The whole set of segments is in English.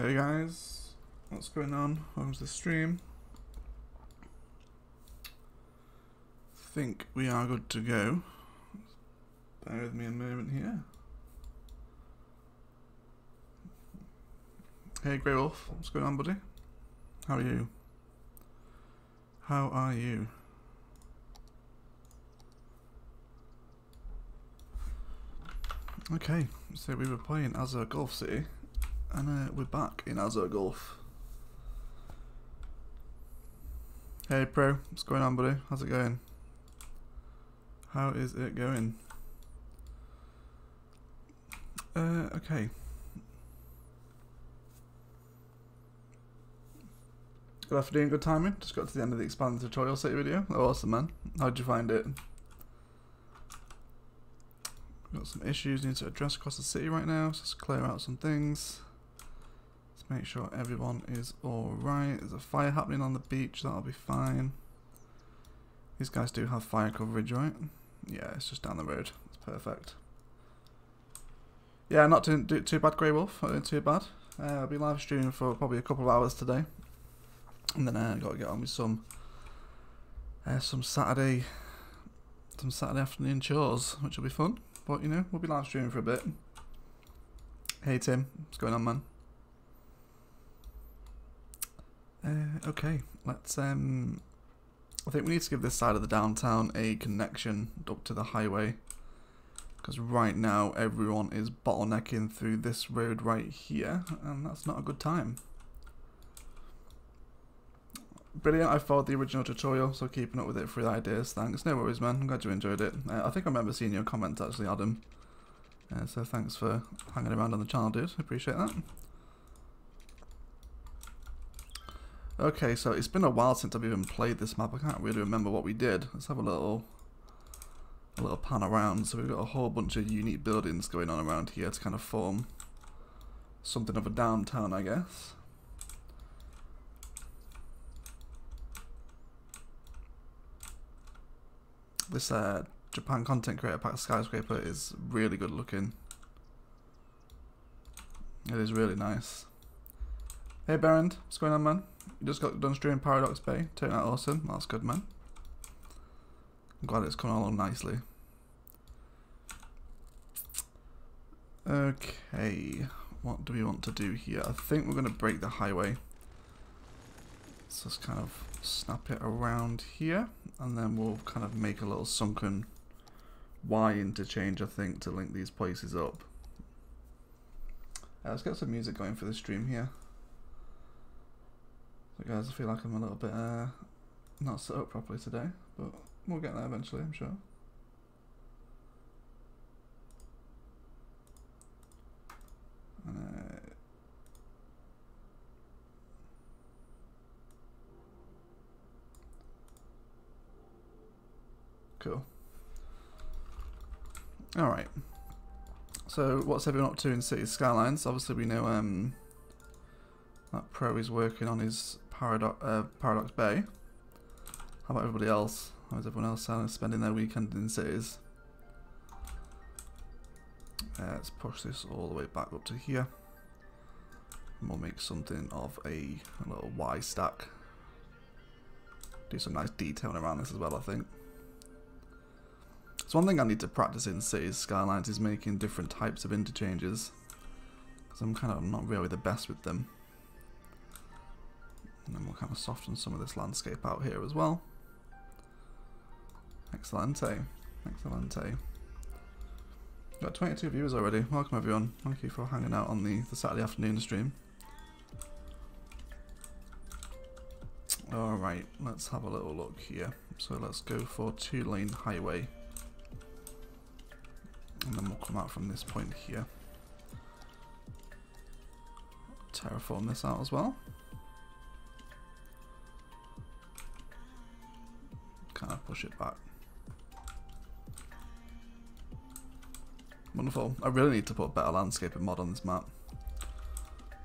Hey guys, what's going on? Welcome to the stream. Think we are good to go. Bear with me a moment here. Hey Grey Wolf, what's going on, buddy? How are you? How are you? Okay, so we were playing Azure Gulf City, and we're back in Azure Gulf. Hey Pro, what's going on, buddy? How's it going? How is it going? Okay. Good afternoon, good timing. Just got to the end of the expanded tutorial city video. Oh, awesome, man. How'd you find it? Got some issues need to address across the city right now, so let's clear out some things. Let's make sure everyone is alright. There's a fire happening on the beach, that'll be fine. These guys do have fire coverage, right? Yeah, it's just down the road. It's perfect. Yeah, not doing too bad, Grey Wolf. Not doing too bad. I'll be live streaming for probably a couple of hours today. And then I've got to get on with some Saturday afternoon chores, which will be fun. But, you know, we'll be live streaming for a bit. Hey, Tim. What's going on, man? Okay. Let's, I think we need to give this side of the downtown a connection up to the highway. Because right now, everyone is bottlenecking through this road right here. And that's not a good time. Brilliant, I followed the original tutorial, so keeping up with it for the ideas, thanks. No worries, man, I'm glad you enjoyed it. I think I remember seeing your comments actually, Adam. So thanks for hanging around on the channel, dude, appreciate that. Okay, so it's been a while since I've even played this map, I can't really remember what we did. Let's have a little pan around. So we've got a whole bunch of unique buildings going on around here to kind of form something of a downtown, I guess. This Japan content creator pack skyscraper is really good looking. It is really nice. Hey Berend, what's going on, man? You just got done streaming Paradox Bay. Turned out awesome. That's good, man. I'm glad it's coming along nicely. Okay, what do we want to do here? I think we're going to break the highway. Let's just kind of snap it around here, and then we'll kind of make a little sunken Y interchange, I think, to link these places up. Let's get some music going for the stream here. So guys, I feel like I'm a little bit not set up properly today, but we'll get there eventually, I'm sure. Cool. Alright. So, what's everyone up to in City Skylines? Obviously, we know that Pro is working on his Paradox Bay. How about everybody else? How is everyone else spending their weekend in cities? Let's push this all the way back up to here. And we'll make something of a little Y stack. Do some nice detailing around this as well, I think. So one thing I need to practice in Cities Skylines is making different types of interchanges, because I'm kind of not really the best with them. And then we'll kind of soften some of this landscape out here as well. Excellente. Excellente. Got 22 viewers already. Welcome everyone. Thank you for hanging out on the Saturday afternoon stream. Alright, let's have a little look here. So let's go for 2-lane highway. And then we'll come out from this point here. Terraform this out as well. Kind of push it back. Wonderful. I really need to put a better landscaping mod on this map.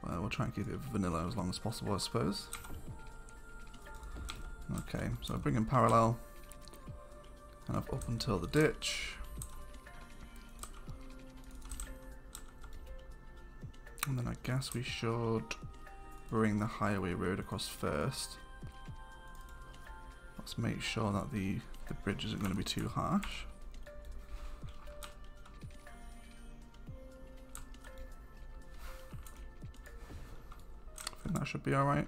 We'll try and keep it vanilla as long as possible, I suppose. Okay, so bring in parallel. Kind of up until the ditch. And then I guess we should bring the highway road across first. Let's make sure that the bridge isn't going to be too harsh. I think that should be alright.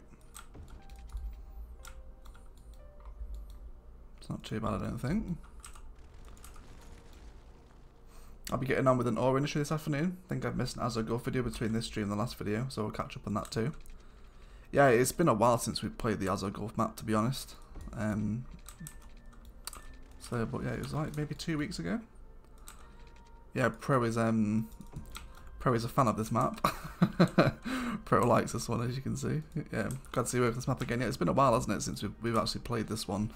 It's not too bad, I don't think. I'll be getting on with an ore industry this afternoon. I think I've missed an Azure Gulf video between this stream and the last video, so we'll catch up on that too. Yeah, it's been a while since we played the Azure Gulf map, to be honest. But yeah, it was like maybe 2 weeks ago. Yeah, Pro is a fan of this map. Pro likes this one, as you can see. Yeah, glad to see you with this map again. Yeah, it's been a while, hasn't it, since we've actually played this one.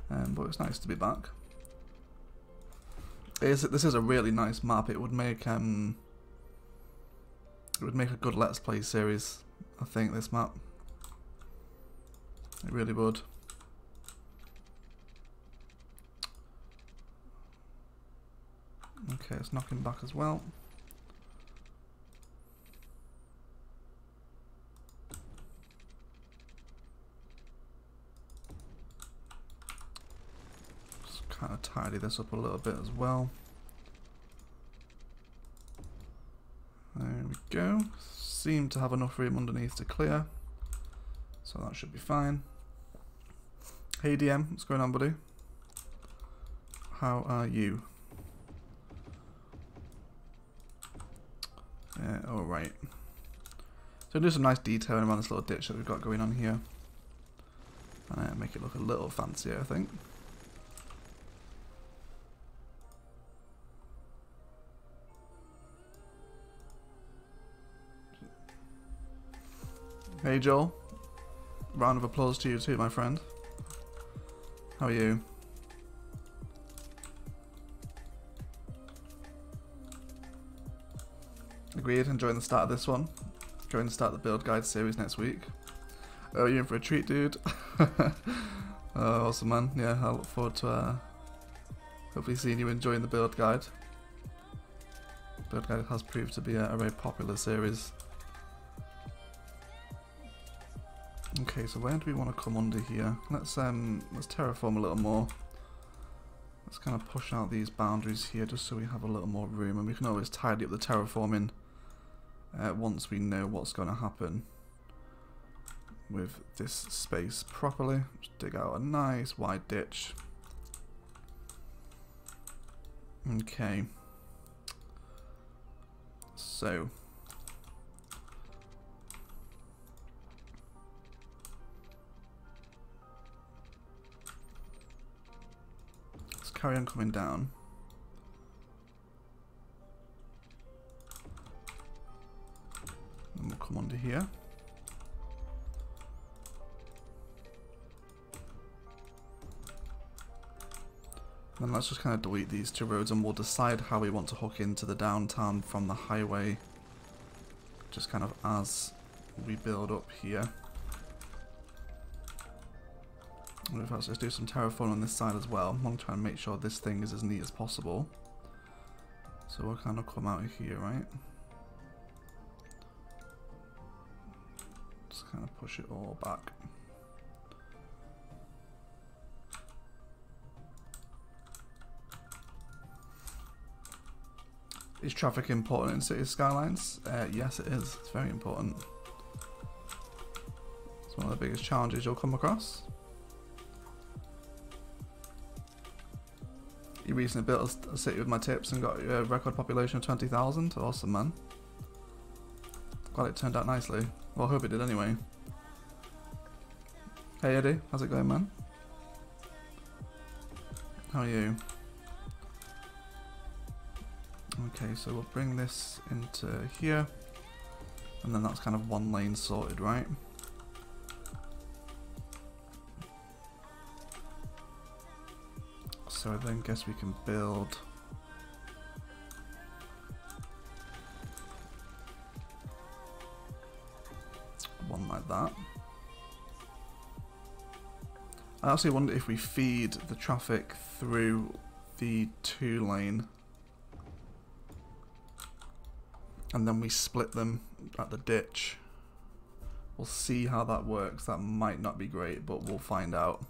But it's nice to be back. This is a really nice map. It would make a good Let's Play series, I think, this map. It really would. Okay, let's knock him back as well. Just kind of tidy this up a little bit as well. There we go. Seem to have enough room underneath to clear, so that should be fine. Hey DM, what's going on, buddy? How are you? Alright. So do some nice detailing around this little ditch that we've got going on here. And make it look a little fancier, I think. Hey Joel. Round of applause to you too, my friend. How are you? Agreed, enjoying the start of this one. Going to start the build guide series next week. Oh, you're in for a treat, dude. Awesome, man. Yeah, I look forward to hopefully seeing you enjoying the build guide. Build guide has proved to be a very popular series. Okay, so where do we want to come under here? Let's terraform a little more. Let's kind of push out these boundaries here just so we have a little more room, and we can always tidy up the terraforming once we know what's going to happen with this space properly. Just dig out a nice wide ditch. Okay. So let's carry on coming down. And we'll come under here. Then let's just kind of delete these two roads and we'll decide how we want to hook into the downtown from the highway, just kind of as we build up here. Let's just do some terraform on this side as well. I'm going to try and make sure this thing is as neat as possible. So we'll kind of come out here, right? Just kind of push it all back. Is traffic important in city skylines? Yes, it is. It's very important. It's one of the biggest challenges you'll come across. You recently built a city with my tips and got a record population of 20,000. Awesome, man. Glad it turned out nicely. Well, I hope it did anyway. Hey Eddie, how's it going, man? How are you? Okay, so we'll bring this into here, and then that's kind of one lane sorted, right? So I then guess we can build one like that. I actually wonder if we feed the traffic through the 2 lane. and then we split them at the ditch. We'll see how that works. That might not be great, but we'll find out.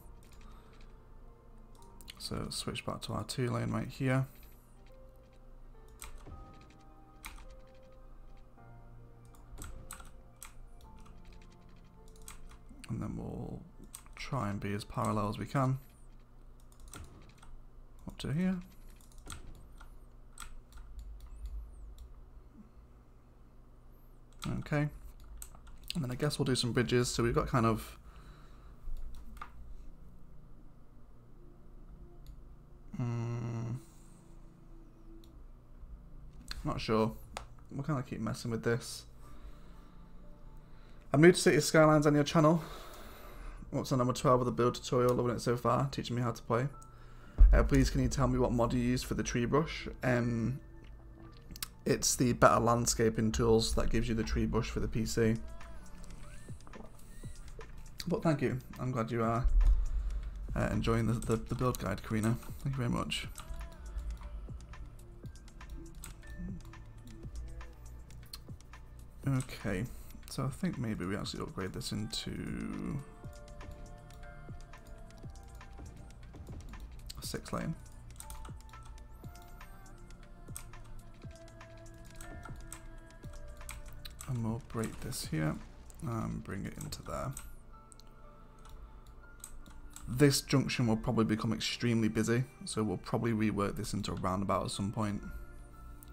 So switch back to our 2-lane right here. And then we'll try and be as parallel as we can. Up to here. Okay. And then I guess we'll do some bridges. So we've got kind of not sure. We'll kind of keep messing with this. I'm new to City Skylines on your channel. What's on number 12 of the build tutorial? Loving it so far, teaching me how to play. Please can you tell me what mod you use for the tree brush? It's the better landscaping tools that gives you the tree brush for the PC. But thank you. I'm glad you are enjoying the build guide, Karina. Thank you very much. Okay, so I think maybe we actually upgrade this into a 6-lane. And we'll break this here and bring it into there. This junction will probably become extremely busy, so we'll probably rework this into a roundabout at some point,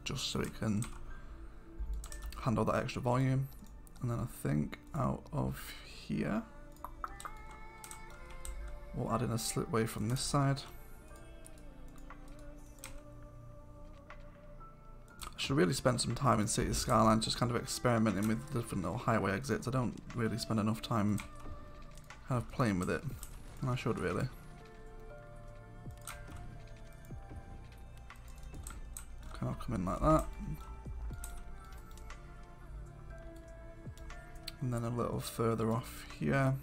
just so it can handle that extra volume. And then I think out of here we'll add in a slipway from this side. I should really spend some time in City Skylines just kind of experimenting with different little highway exits. I don't really spend enough time kind of playing with it, and I should really. Kind of come in like that. And then a little further off here,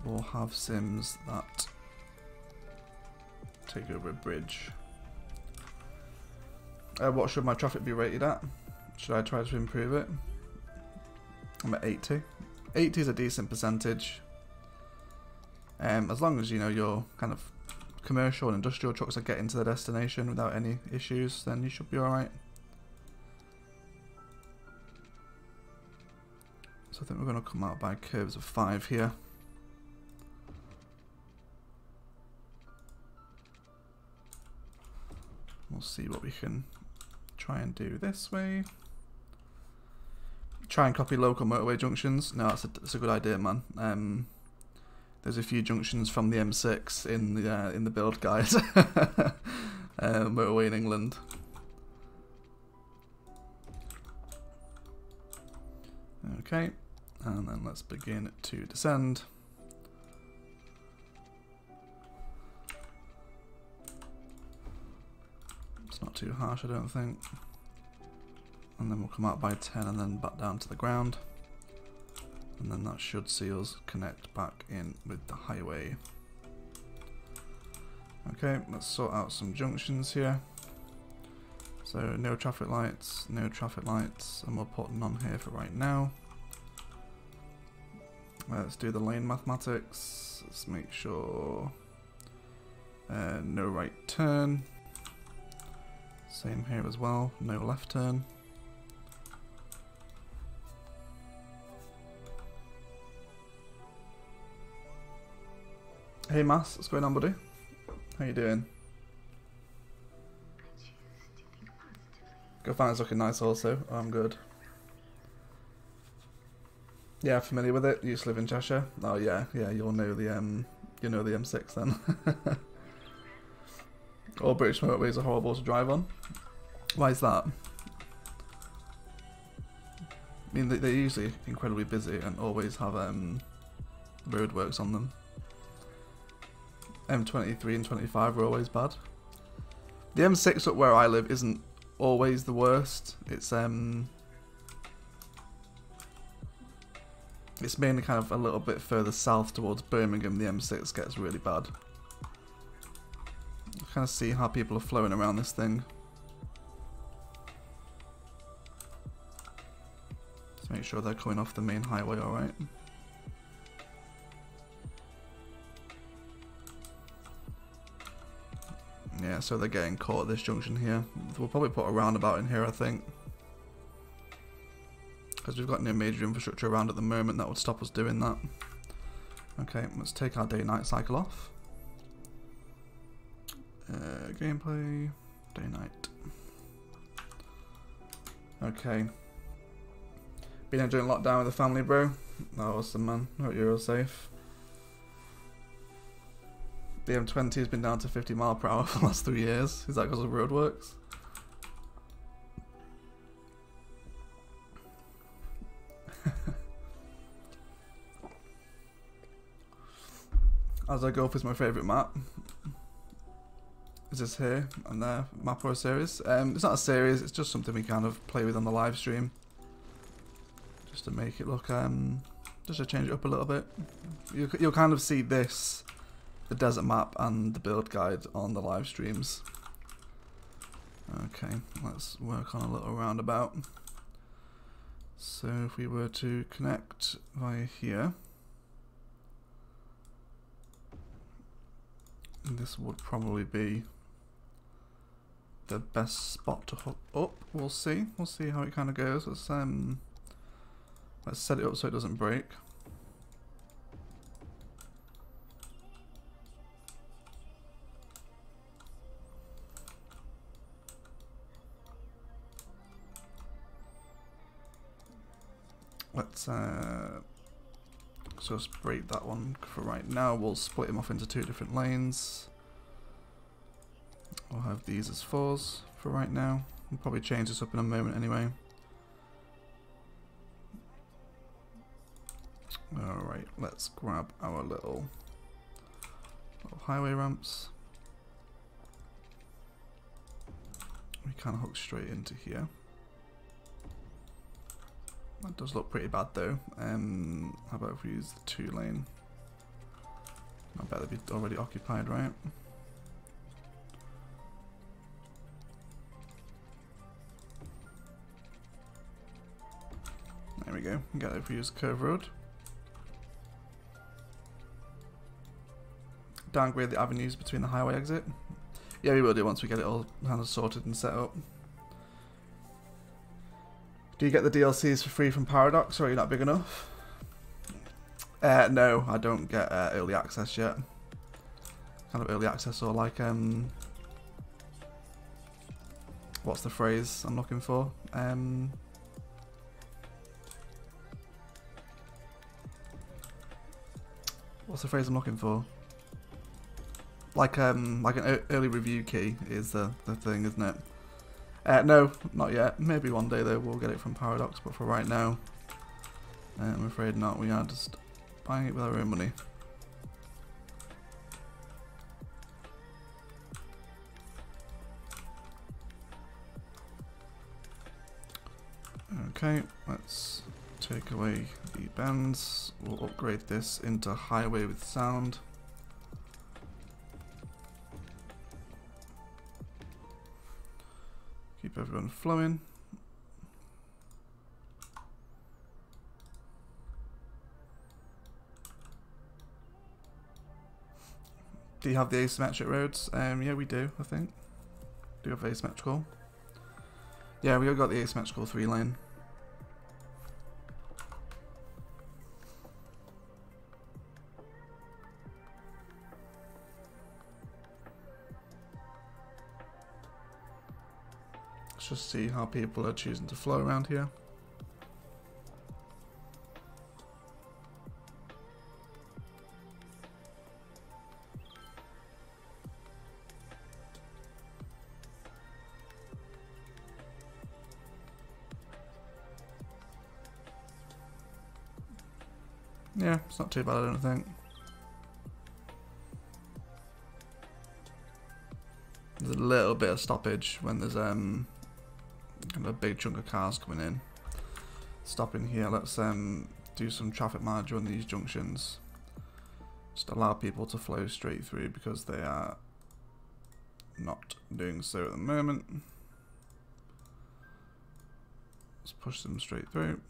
we'll have sims that take over a bridge. What should my traffic be rated at? Should I try to improve it? I'm at 80. 80 is a decent percentage. As long as you know your kind of commercial and industrial trucks are getting to their destination without any issues, then you should be alright. So I think we're going to come out by curves of 5 here. We'll see what we can try and do this way. Try and copy local motorway junctions. No, that's a good idea, man. There's a few junctions from the M6 in the build guide. Motorway in England. Okay. And then let's begin to descend. It's not too harsh, I don't think. And then we'll come out by 10 and then back down to the ground. And then that should see us connect back in with the highway. Okay, let's sort out some junctions here. So no traffic lights, and we'll put none here for right now. Let's do the lane mathematics. Let's make sure no right turn. Same here as well, no left turn. Hey Mass, what's going on, buddy? How you doing? Go find it's looking nice also. Oh, I'm good. Yeah, familiar with it. You used to live in Cheshire. Oh yeah, you'll know the M6 then. All British motorways are horrible to drive on. Why is that? I mean, they're usually incredibly busy and always have roadworks on them. M23 and 25 are always bad. The M6 up where I live isn't always the worst. It's mainly kind of a little bit further south towards Birmingham. The M6 gets really bad. I kind of see how people are flowing around this thing. Let's make sure they're coming off the main highway alright. Yeah, so they're getting caught at this junction here. We'll probably put a roundabout in here, I think. Because we've got no major infrastructure around at the moment that would stop us doing that. Okay, let's take our day-night cycle off. Gameplay, day-night. Okay. Been enjoying lockdown with the family, bro? That was awesome, man. Hope you're all safe. The M20 has been down to 50 miles per hour for the last 3 years. Is that because of roadworks? Azure Gulf is my favourite map. Is this here and there map or a series? It's not a series, it's just something we kind of play with on the live stream. Just to make it look, just to change it up a little bit. You'll kind of see this, the desert map and the build guide on the live streams. Okay, let's work on a little roundabout. So if we were to connect via here, this would probably be the best spot to hook up. We'll see how it kind of goes. Let's set it up so it doesn't break. Let's just break that one for right now. We'll split them off into 2 different lanes. We'll have these as 4s for right now. We'll probably change this up in a moment anyway. Alright, let's grab our little highway ramps. We kind of hook straight into here. That does look pretty bad though. How about if we use the 2-lane? I bet they'd be already occupied, right? There we go. Get it if we use curve road. Downgrade the avenues between the highway exit. Yeah, we will do once we get it all kind of sorted and set up. Do you get the DLCs for free from Paradox, or are you not big enough? No, I don't get early access yet. Kind of early access, or like, what's the phrase I'm looking for? What's the phrase I'm looking for? Like an early review key is the thing, isn't it? No, not yet. Maybe one day though we'll get it from Paradox, but for right now, I'm afraid not. We are just buying it with our own money. Okay, let's take away the bands. We'll upgrade this into highway with sound. Keep everyone flowing. Do you have the asymmetric roads? Yeah, we do, I think. Do you have asymmetrical? Yeah, we got the asymmetrical 3-lane. Just see how people are choosing to flow around here. Yeah, it's not too bad, I don't think. There's a little bit of stoppage when there's kind of a big chunk of cars coming in. Stopping here, let's do some traffic management on these junctions. Just allow people to flow straight through because they are not doing so at the moment. Let's push them straight through.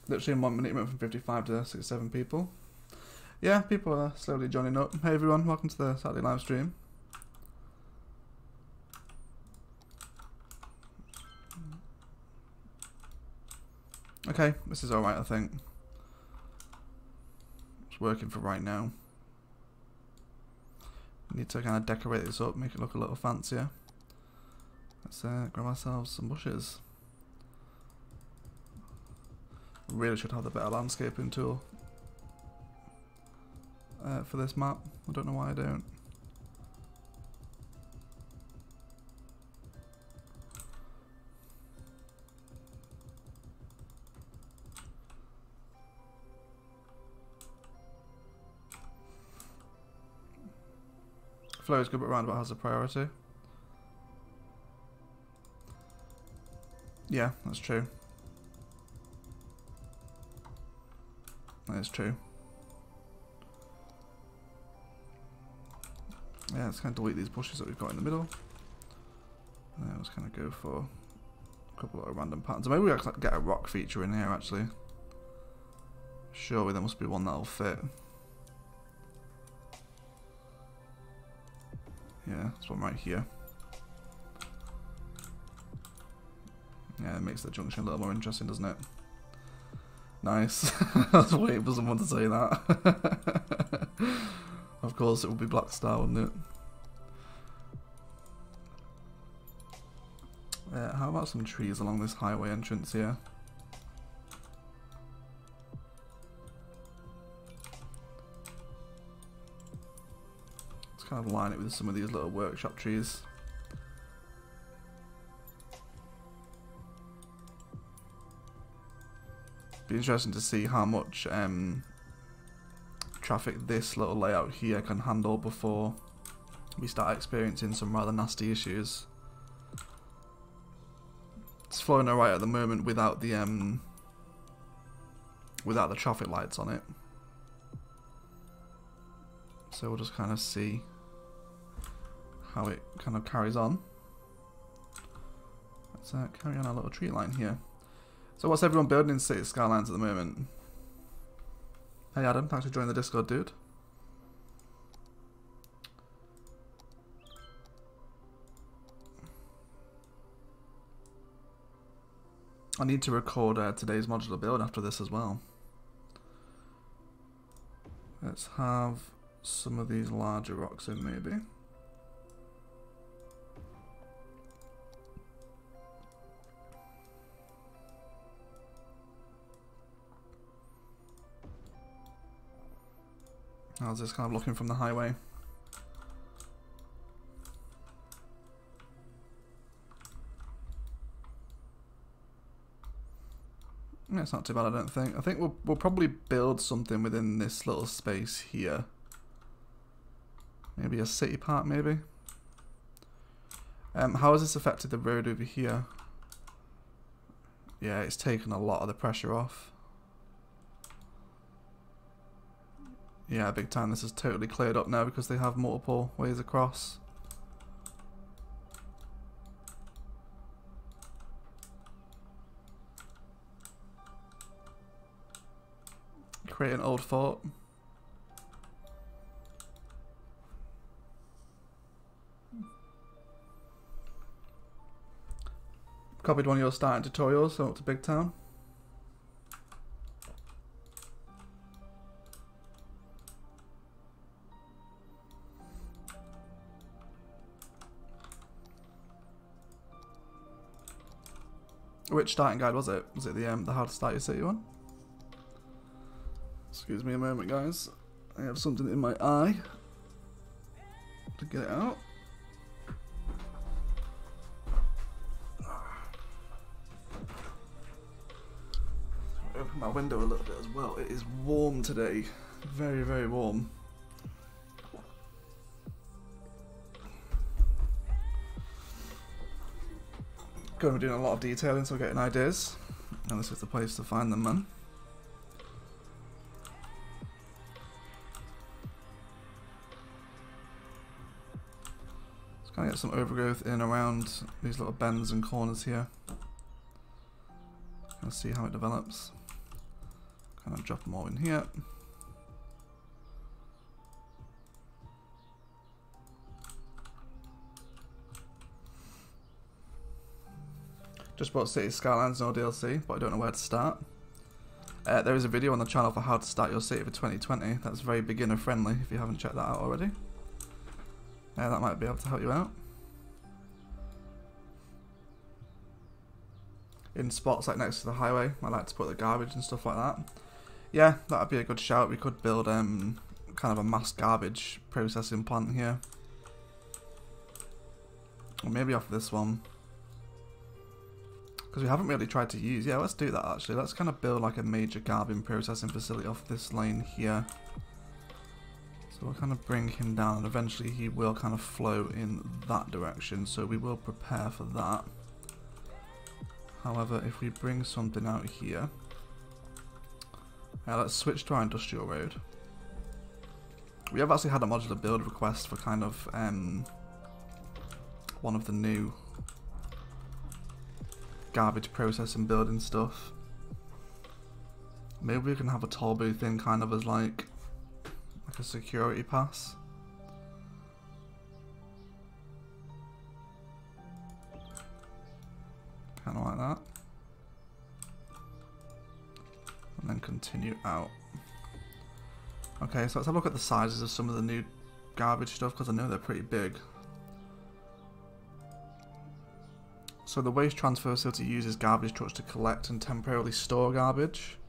Literally in 1 minute, it went from 55 to 67 people. Yeah, people are slowly joining up. Hey everyone, welcome to the Saturday live stream. Okay, this is alright, I think. It's working for right now. Need to kind of decorate this up, make it look a little fancier. Let's grab ourselves some bushes. Really should have the better landscaping tool for this map. I don't know why I don't. Flow is good, but roundabout has a priority. Yeah, that's true. That is true. Yeah, let's kind of delete these bushes that we've got in the middle. And let's kind of go for a couple of random patterns. Maybe we actually get a rock feature in here, actually. Surely there must be one that'll fit. Yeah, this one right here. Yeah, it makes the junction a little more interesting, doesn't it? Nice. I was waiting for someone to say that. Of course, it would be Black Star, wouldn't it? How about some trees along this highway entrance here? Let's kind of line it with some of these little workshop trees. Be interesting to see how much traffic this little layout here can handle before we start experiencing some rather nasty issues. It's flowing alright at the moment without the traffic lights on it. So we'll just kind of see how it kind of carries on. Let's carry on our little tree line here. So what's everyone building in City Skylines at the moment? Hey Adam, thanks for joining the Discord, dude. I need to record today's modular build after this as well. Let's have some of these larger rocks in maybe. How's this kind of looking from the highway? Yeah, it's not too bad, I don't think. I think we'll probably build something within this little space here. Maybe a city park, maybe. How has this affected the road over here? Yeah, it's taken a lot of the pressure off. Yeah, big time. This is totally cleared up now because they have multiple ways across. Create an old fort. Copied one of your starting tutorials, so up to Big Town. Which starting guide was it? Was it the how to start your city one? Excuse me a moment, guys. I have something in my eye to get it out. Open my window a little bit as well. It is warm today. Very, very warm. Going to be doing a lot of detailing, so we're getting ideas. And this is the place to find them, man. Let's kind of get some overgrowth in around these little bends and corners here. Let's see how it develops. kind of drop them all in here. Just bought City Skylines, no DLC, but I don't know where to start. There is a video on the channel for how to start your city for 2020. That's very beginner friendly if you haven't checked that out already. That might be able to help you out. In spots like next to the highway, I like to put the garbage and stuff like that. Yeah, that would be a good shout. We could build kind of a mass garbage processing plant here. Or maybe off this one. Because we haven't really tried to use... Yeah, let's do that actually. Let's kind of build like a major garbage processing facility off this lane here. So we'll kind of bring him down and eventually he will kind of flow in that direction. So we will prepare for that. However, if we bring something out here... let's switch to our industrial road. We have actually had a modular build request for kind of one of the new garbage processing building stuff. Maybe we can have a toll booth in kind of as like a security pass. Kind of like that. And then continue out. Okay, so let's have a look at the sizes of some of the new garbage stuff because I know they're pretty big. So the waste transfer facility uses garbage trucks to collect and temporarily store garbage.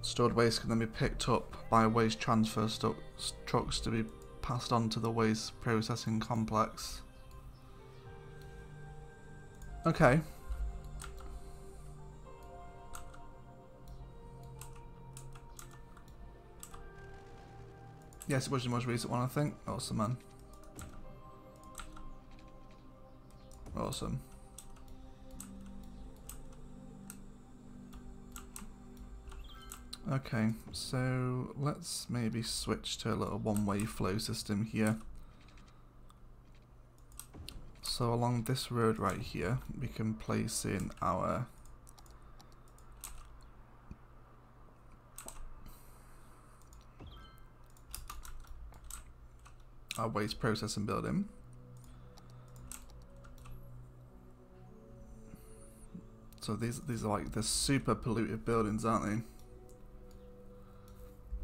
Stored waste can then be picked up by waste transfer trucks to be passed on to the waste processing complex. Okay. Yes, it was the most recent one, I think. Awesome, man. Awesome. Okay, so let's maybe switch to a little one-way flow system here. So along this road right here, we can place in our waste processing building. So these are like the super polluted buildings, aren't they?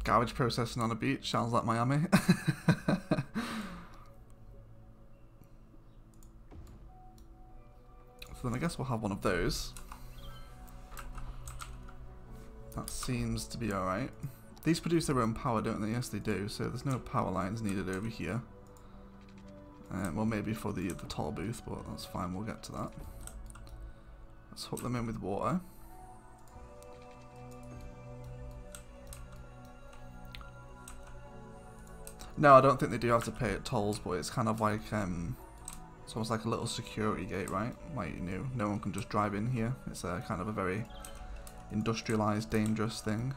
Garbage processing on a beach, sounds like Miami. So then I guess we'll have one of those. That seems to be alright. These produce their own power, don't they? Yes, they do. So there's no power lines needed over here. Well, maybe for the toll booth, but that's fine. We'll get to that. Let's hook them in with water. No, I don't think they do have to pay at tolls, but it's kind of like it's almost like a little security gate, right? Like, you know, no one can just drive in here. It's a kind of a very industrialized, dangerous thing.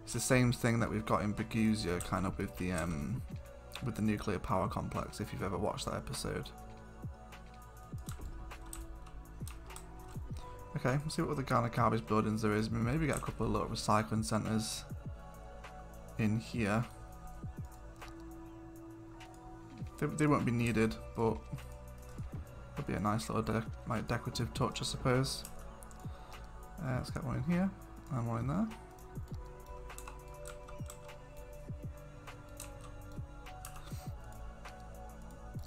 It's the same thing that we've got in Bergusia, kind of with the nuclear power complex, if you've ever watched that episode. Okay, let's see what other kind of garbage buildings there is. Maybe get a couple of little recycling centres in here. They won't be needed, but it'll be a nice little like decorative touch, I suppose. Let's get one in here and one in there.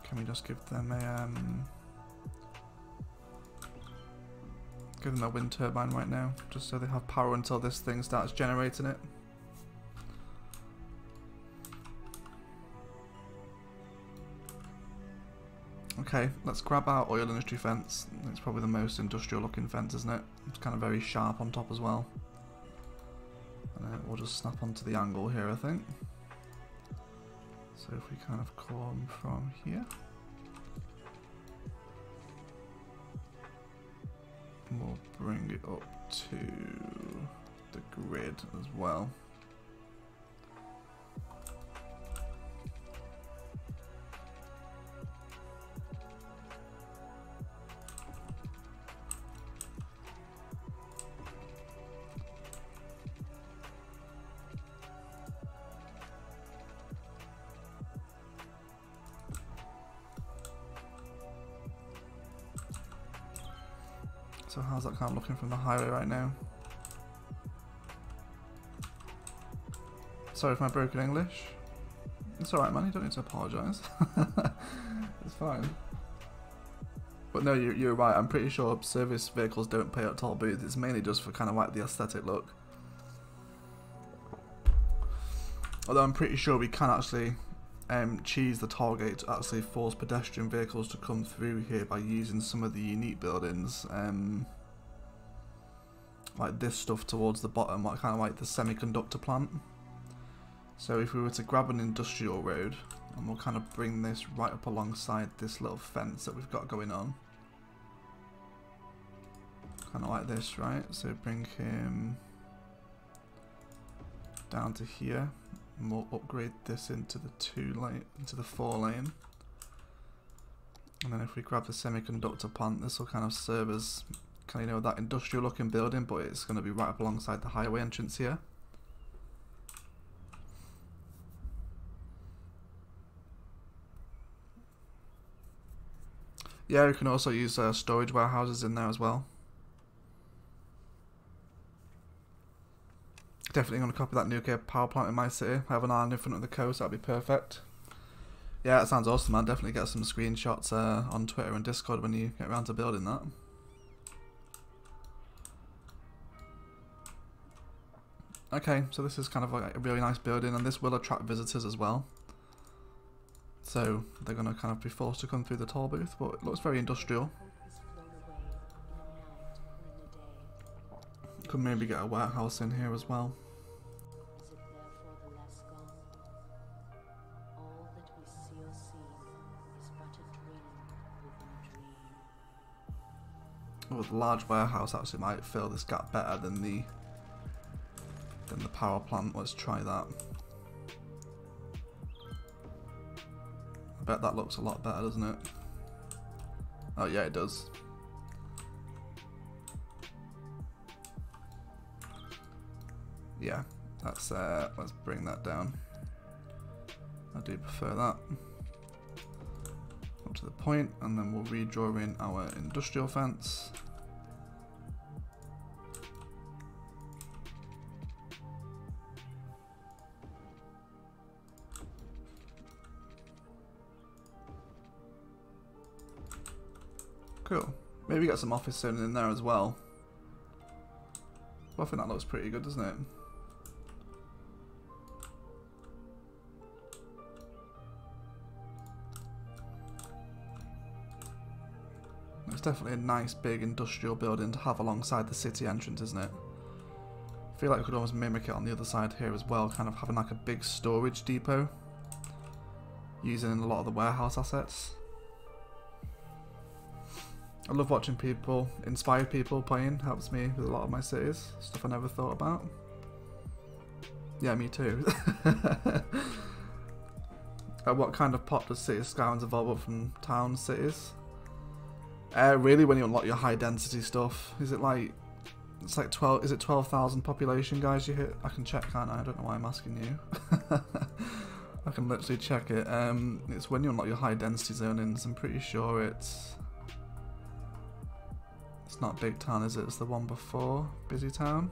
Can we just give them a wind turbine right now, just so they have power until this thing starts generating it? Okay, let's grab our oil industry fence. It's probably the most industrial looking fence, isn't it? It's kind of very sharp on top as well. And we'll just snap onto the angle here, I think. So if we kind of come from here. We'll bring it up to the grid as well. So how's that kind of looking from the highway right now? Sorry for my broken English. It's alright, man, you don't need to apologise. It's fine. But no, you're right, I'm pretty sure service vehicles don't pay at toll booths. It's mainly just for kind of like the aesthetic look. Although I'm pretty sure we can actually cheese the toll gate to actually force pedestrian vehicles to come through here by using some of the unique buildings. Like this stuff towards the bottom, like kind of like the semiconductor plant. So if we were to grab an industrial road, and we'll kind of bring this right up alongside this little fence that we've got going on. Kind of like this, right? So bring him down to here. And we'll upgrade this into the 4 lane. And then if we grab the semiconductor plant, this will kind of serve as kind of, that industrial looking building, but it's going to be right up alongside the highway entrance here. Yeah, we can also use storage warehouses in there as well. Definitely going to copy that nuclear power plant in my city. Have an island in front of the coast, that'd be perfect. Yeah, that sounds awesome, man. Definitely get some screenshots on Twitter and Discord when you get around to building that. Okay, so this is kind of like a really nice building, and this will attract visitors as well. So they're going to kind of be forced to come through the toll booth, but it looks very industrial. Could maybe get a warehouse in here as well. Oh, the large warehouse actually might fill this gap better than the power plant. Let's try that. I bet that looks a lot better, doesn't it? Oh yeah, it does. Yeah, let's bring that down. I do prefer that. Up to the point, and then we'll redraw in our industrial fence. Cool. Maybe get some office zoning in there as well. Well, I think that looks pretty good, doesn't it? It's definitely a nice big industrial building to have alongside the city entrance, isn't it? I feel like we could almost mimic it on the other side here as well, kind of having like a big storage depot, using a lot of the warehouse assets. I love watching people, inspired people playing, helps me with a lot of my cities, stuff I never thought about. Yeah, me too. What kind of pop does City Skylines evolve from town cities? Really, when you unlock your high density stuff, is it like, it's like 12, is it 12,000 population guys you hit? I can check, can't I? I don't know why I'm asking you. I can literally check it. It's when you unlock your high density zonings. I'm pretty sure it's not Big Town, is it? It's the one before Busy Town.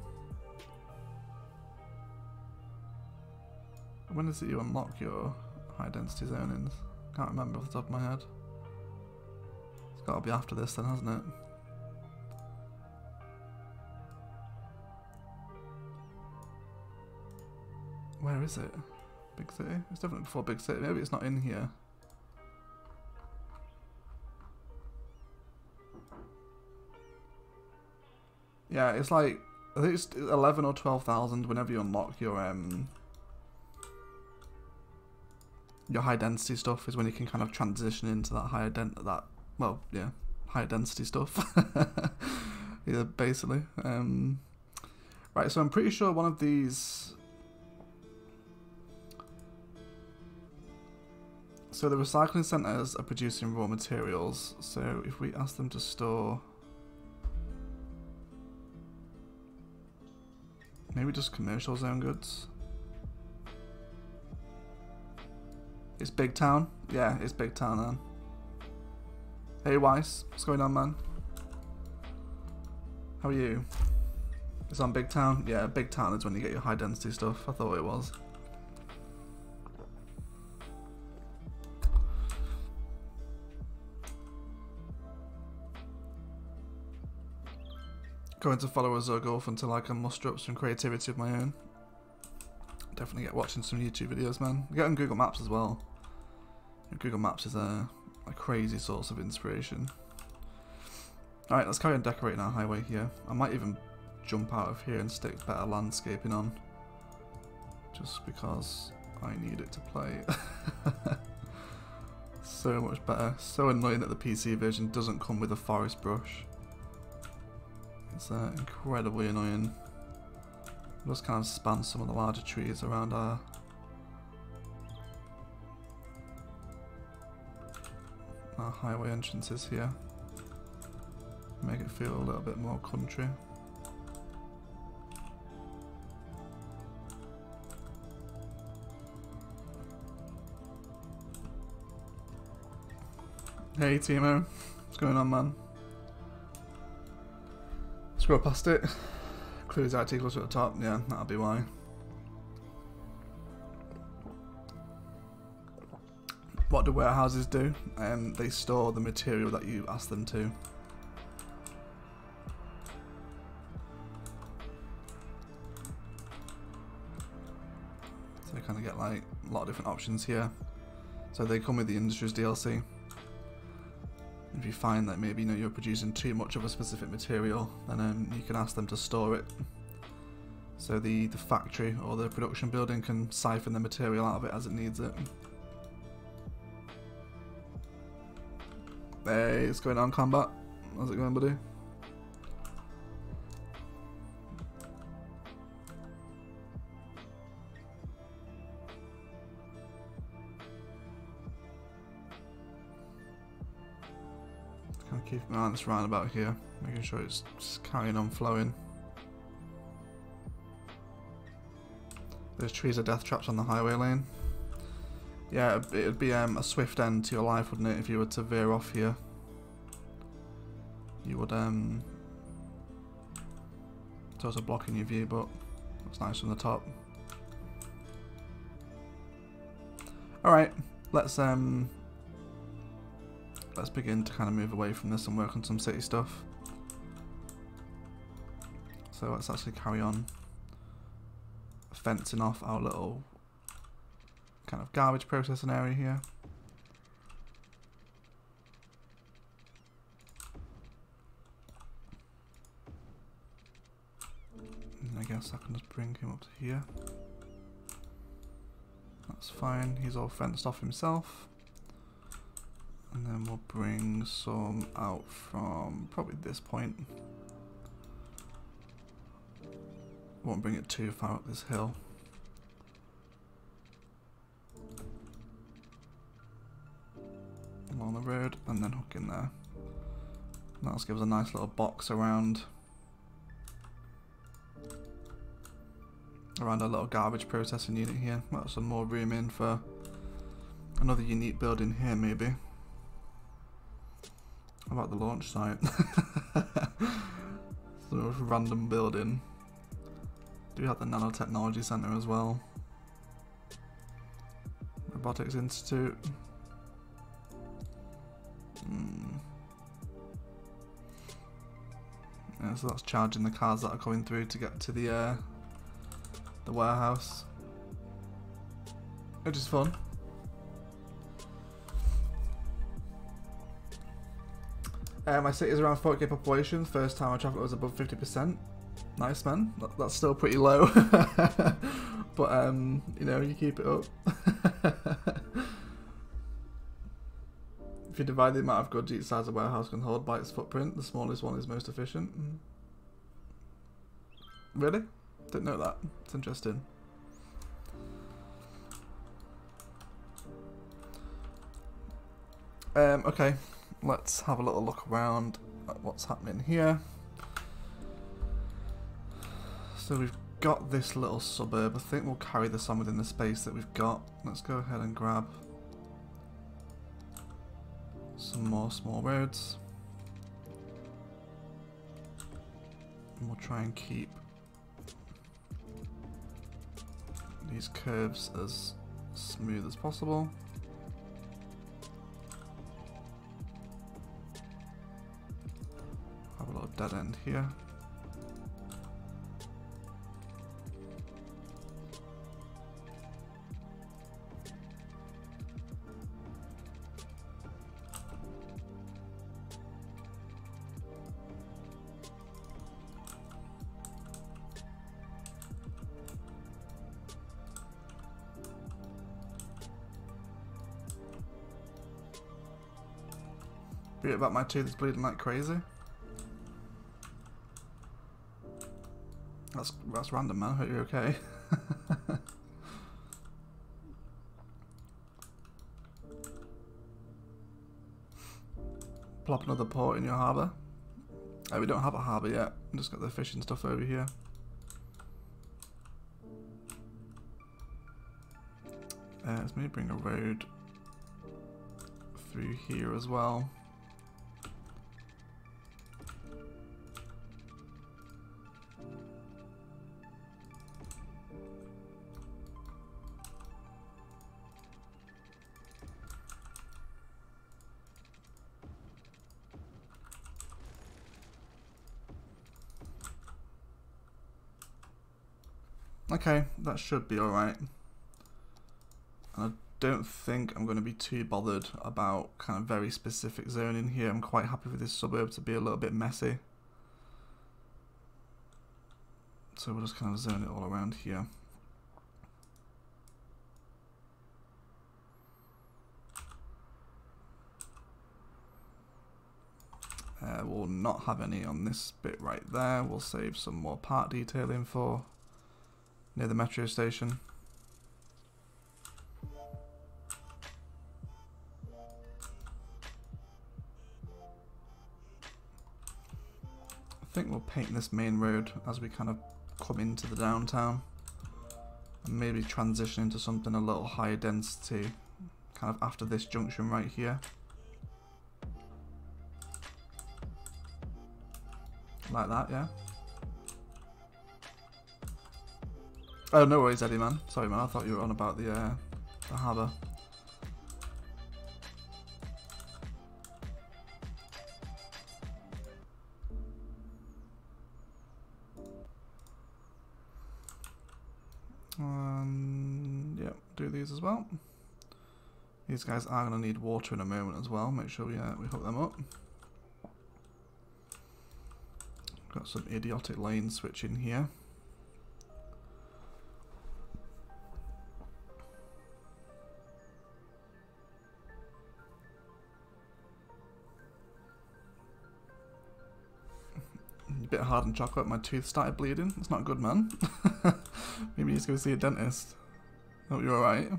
When is it you unlock your high density zonings? Can't remember off the top of my head. It's got to be after this then, hasn't it? Where is it? Big City? It's definitely before Big City. Maybe it's not in here. Yeah, it's like, I think it's 11 or 12,000 whenever you unlock your high density stuff is when you can kind of transition into that higher higher density stuff. Yeah, basically. Right, so I'm pretty sure one of these. So the recycling centres are producing raw materials. So if we ask them to store. Maybe just commercial zone goods. It's Big Town? Yeah, it's Big Town then. Hey Weiss, what's going on, man? How are you? It's on Big Town? Yeah, Big Town is when you get your high density stuff. I thought it was. Going to follow Azure Gulf until I can muster up some creativity of my own. Definitely get watching some YouTube videos, man. Get on Google Maps as well. Google Maps is a crazy source of inspiration. Alright, let's carry on decorating our highway here. I might even jump out of here and stick better landscaping on. Just because I need it to play. So much better. So annoying that the PC version doesn't come with a forest brush. It's incredibly annoying. Just kind of span some of the larger trees around our highway entrances here. Make it feel a little bit more country. Hey Timo, what's going on, man? Scroll past it. Clues articles at the top. Yeah, that'll be why. What do warehouses do? They store the material that you ask them to. So you kind of get like a lot of different options here. So they come with the Industries DLC. If you find that maybe you're producing too much of a specific material, then you can ask them to store it. So the factory or the production building can siphon the material out of it as it needs it. Hey, what's going on, Combat? How's it going, buddy? Kind of keep my eye on this roundabout here, making sure it's just carrying on flowing. Those trees are death traps on the highway lane. Yeah, it'd be a swift end to your life, wouldn't it, if you were to veer off here? You would it's also blocking your view, but it's nice from the top. Alright, let's begin to kind of move away from this and work on some city stuff. So let's actually carry on fencing off our little kind of garbage processing area here. And I guess I can just bring him up to here. That's fine, he's all fenced off himself. And then we'll bring some out from probably this point. Won't bring it too far up this hill. Along the road and then hook in there. And that'll give us a nice little box around our little garbage processing unit here. Got some more room in for another unique building here maybe. How about the launch site? Sort of random building. Do we have the Nanotechnology Center as well? Robotics Institute. Yeah, so that's charging the cars that are coming through to get to the warehouse, which is fun. My city is around 40k population. First time I travelled was above 50%. Nice, man. That's still pretty low, but you know, you keep it up. If you divide the amount of goods each size of warehouse can hold by its footprint, the smallest one is most efficient. Really? Didn't know that. It's interesting. Okay, let's have a little look around at what's happening here. So we've got this little suburb. I think we'll carry this on within the space that we've got. Let's go ahead and grab some more small roads. And we'll try and keep these curves as smooth as possible. Have a little dead end here. Be about my tooth is bleeding like crazy. That's random, man. I hope you're okay. Plop another port in your harbour. Oh, we don't have a harbour yet. I've just got the fishing stuff over here. Let's maybe bring a road through here as well. Okay, that should be alright. And I don't think I'm going to be too bothered about kind of very specific zoning here. I'm quite happy with this suburb to be a little bit messy. So we'll just kind of zone it all around here. We'll not have any on this bit right there. We'll save some more part detailing for near the metro station. I think we'll paint this main road as we kind of come into the downtown and maybe transition into something a little higher density kind of after this junction right here. Like that, yeah. Oh, no worries, Eddie, man. Sorry, man. I thought you were on about the harbour. Yep, do these as well. These guys are going to need water in a moment as well. Make sure we hook them up. Got some idiotic lane switching here. A bit hard on chocolate, my tooth started bleeding. That's not good, man. Maybe you need to go see a dentist. Hope you're alright.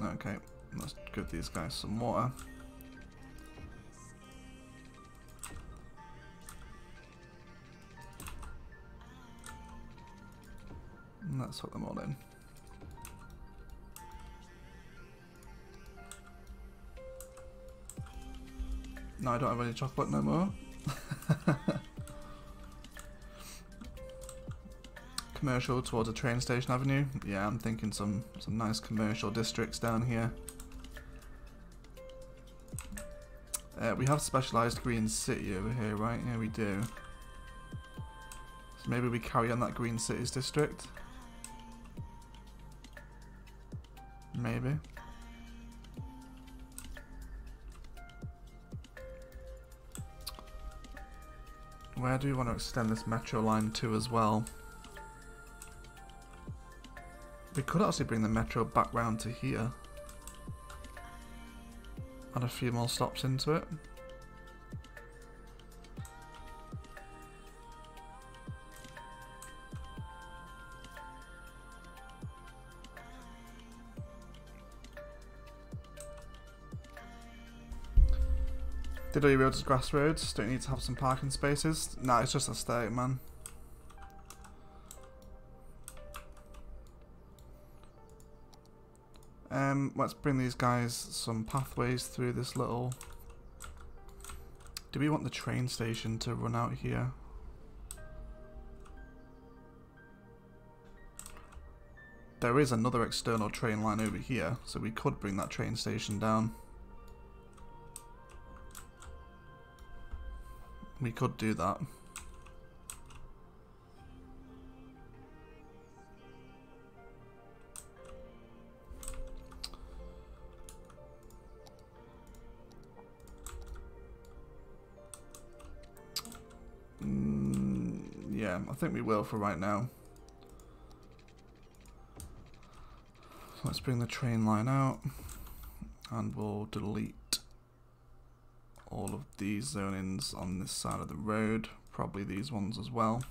Okay, let's give these guys some water. And let's hook them all in. No, I don't have any chocolate no more. Commercial towards a train station avenue. Yeah, I'm thinking some nice commercial districts down here. We have specialised green city over here, right? Yeah, we do. So maybe we carry on that green cities district. Maybe. Where do we want to extend this metro line to as well? We could actually bring the metro back round to here. Add a few more stops into it. Did all your roads as grass roads? Don't need to have some parking spaces? Nah, it's just aesthetic, man. Let's bring these guys some pathways through this little... Do we want the train station to run out here? There is another external train line over here, so we could bring that train station down. We could do that. Yeah, I think we will for right now. Let's bring the train line out and we'll delete all of these zonings on this side of the road, probably these ones as well.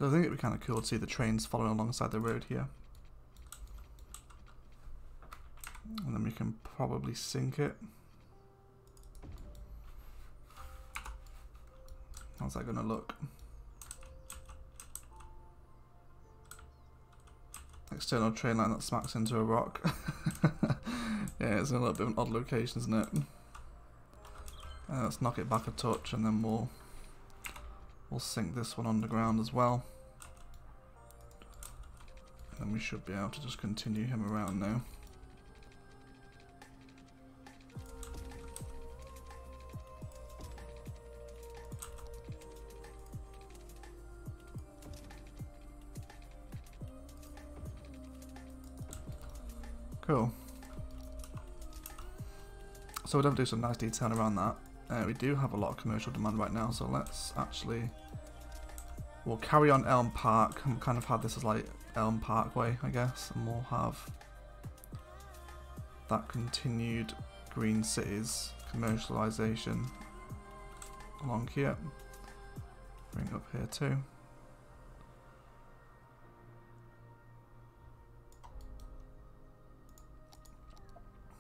I think it'd be kind of cool to see the trains following alongside the road here. And then we can probably sync it. How's that going to look? External train line that smacks into a rock. Yeah, it's a little bit of an odd location, isn't it? Let's knock it back a touch and then we'll sync this one underground as well. And we should be able to just continue him around now. Cool. So we'll definitely do some nice detail around that. We do have a lot of commercial demand right now, so let's actually... We'll carry on Elm Park, and kind of have this as like Elm Parkway, I guess, and we'll have that continued Green Cities commercialization along here. Bring up here too.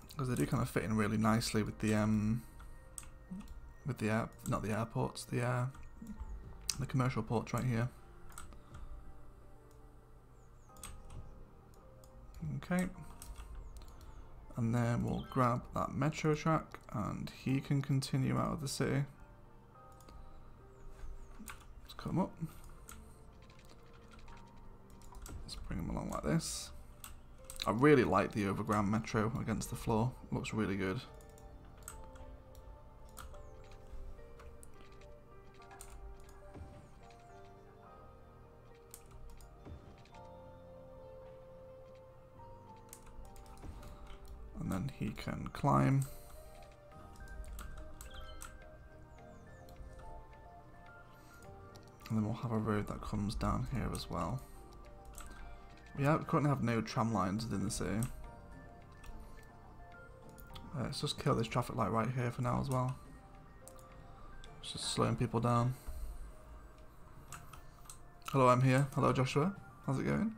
Because they do kind of fit in really nicely with the not the airports, the commercial ports right here. Okay, and then we'll grab that metro track, and he can continue out of the city. Let's cut him up. Let's bring him along like this. I really like the overground metro against the floor. Looks really good. And then he can climb. And then we'll have a road that comes down here as well. We currently have no tram lines within the city. Let's just kill this traffic light right here for now as well. It's just slowing people down. Hello, I'm here. Hello, Joshua. How's it going?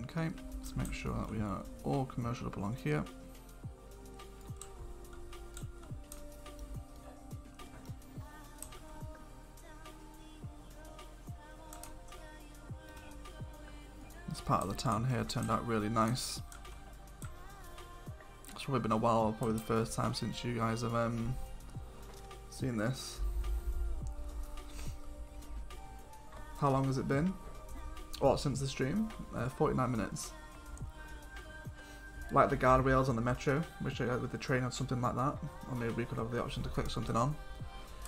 Okay, let's make sure that we are all commercial up along here. This part of the town here turned out really nice. It's probably been a while, probably the first time since you guys have seen this. How long has it been? What, since the stream? 49 minutes. Like the guardrails on the metro, which with the train or something like that. Or maybe we could have the option to click something on.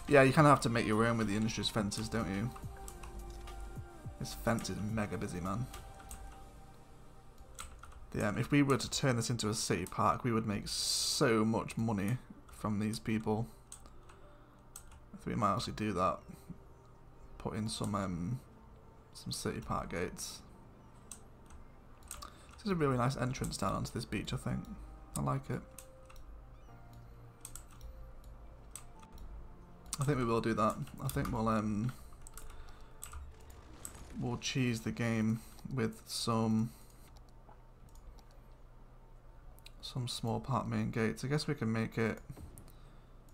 Yeah, you kind of have to make your own with the industry's fences, don't you? This fence is mega busy, man. If we were to turn this into a city park, we would make so much money from these people. I think we might actually do that. Put in some city park gates. This is a really nice entrance down onto this beach, I think. I like it. I think we will do that. I think we'll cheese the game with some some small park main gates. I guess we can make it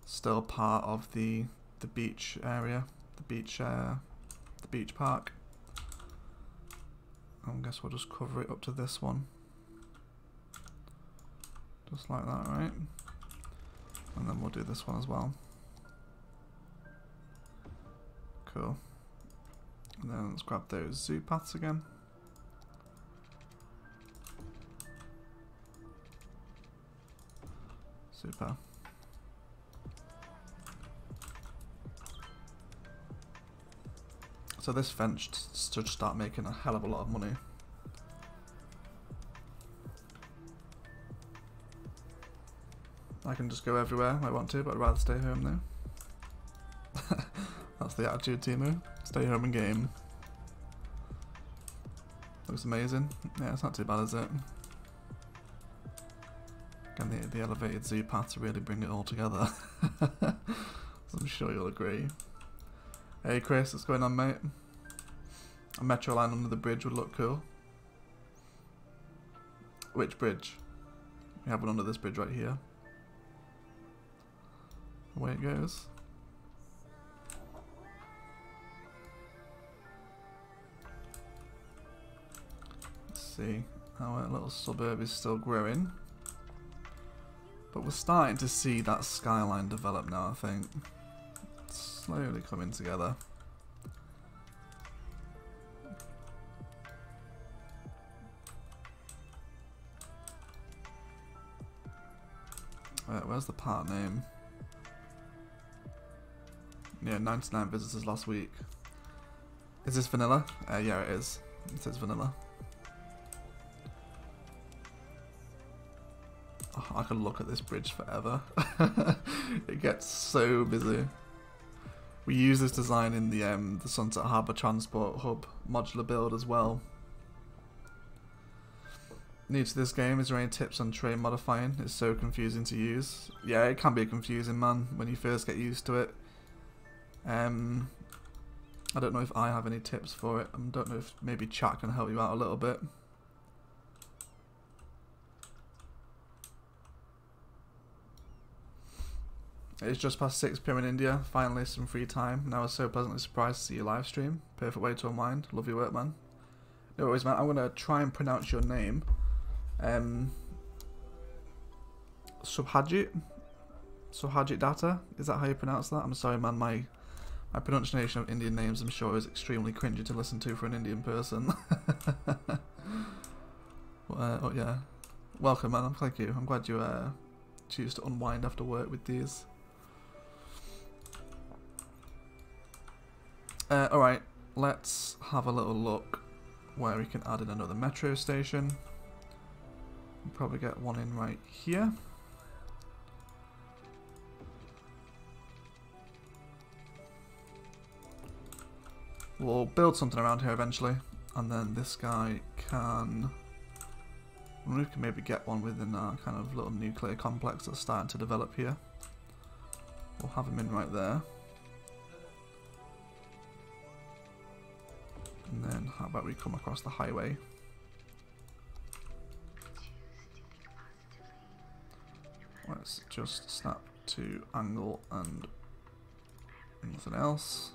still part of the beach area, the beach park. I guess we'll just cover it up to this one, just like that, right? And then we'll do this one as well. Cool. And then let's grab those zoo paths again. Super. So this fence should start making a hell of a lot of money. I can just go everywhere I want to, but I'd rather stay home though. That's the attitude, Timu. Stay home and game. Looks amazing. Yeah, it's not too bad, is it? Again, the elevated zoo path to really bring it all together. I'm sure you'll agree. Hey Chris, what's going on, mate? A metro line under the bridge would look cool. Which bridge? We have one under this bridge right here. Away it goes. Let's see, our little suburb is still growing. But we're starting to see that skyline develop now, I think. It's slowly coming together. Where's the park name? Yeah, 99 visitors last week. Is this vanilla? Yeah, it is. It says vanilla. Oh, I could look at this bridge forever. It gets so busy. We use this design in the Sunset Harbour Transport Hub modular build as well. New to this game, is there any tips on train modifying? It's so confusing to use. Yeah, it can be confusing, man, when you first get used to it. I don't know if I have any tips for it. I don't know if maybe chat can help you out a little bit. It's just past 6 PM in India. Finally some free time. And I was so pleasantly surprised to see your live stream. Perfect way to unwind. Love your work, man. No worries, man. I'm going to try and pronounce your name. Subhajit Data? Is that how you pronounce that? I'm sorry, man. My pronunciation of Indian names, I'm sure, is extremely cringy to listen to for an Indian person. Oh, yeah. Welcome, man. Thank you. I'm glad you choose to unwind after work with these. Alright, let's have a little look where we can add in another metro station. We'll probably get one in right here. We'll build something around here eventually, and then this guy can... we can maybe get one within our kind of little nuclear complex that's starting to develop here. We'll have him in right there. And then how about we come across the highway? Let's just snap to angle and nothing else.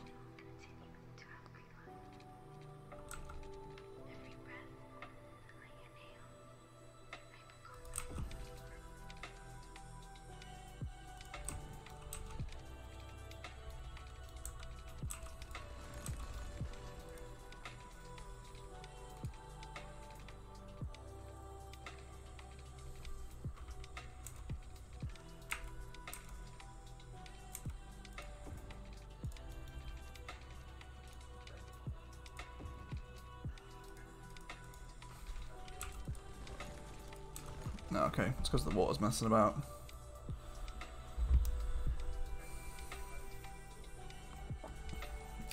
No, okay, it's because the water's messing about.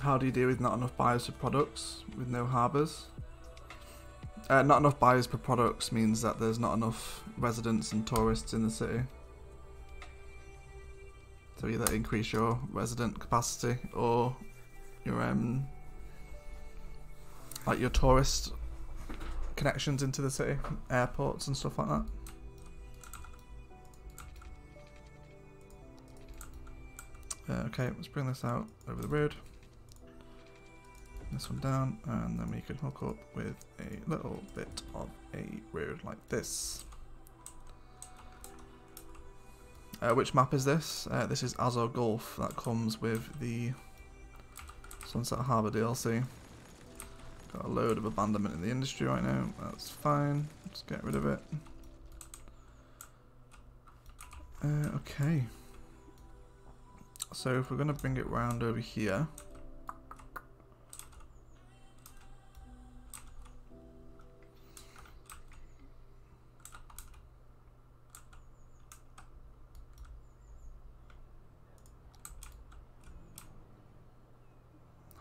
How do you deal with not enough buyers for products with no harbours? Not enough buyers per products means that there's not enough residents and tourists in the city. So either increase your resident capacity or your like your tourist connections into the city, airports and stuff like that. Okay, let's bring this out over the road. This one down, and then we can hook up with a little bit of a road like this. Which map is this? This is Azure Gulf. That comes with the Sunset Harbour DLC. Got a load of abandonment in the industry right now. That's fine. Let's get rid of it. Okay. So if we're going to bring it round over here.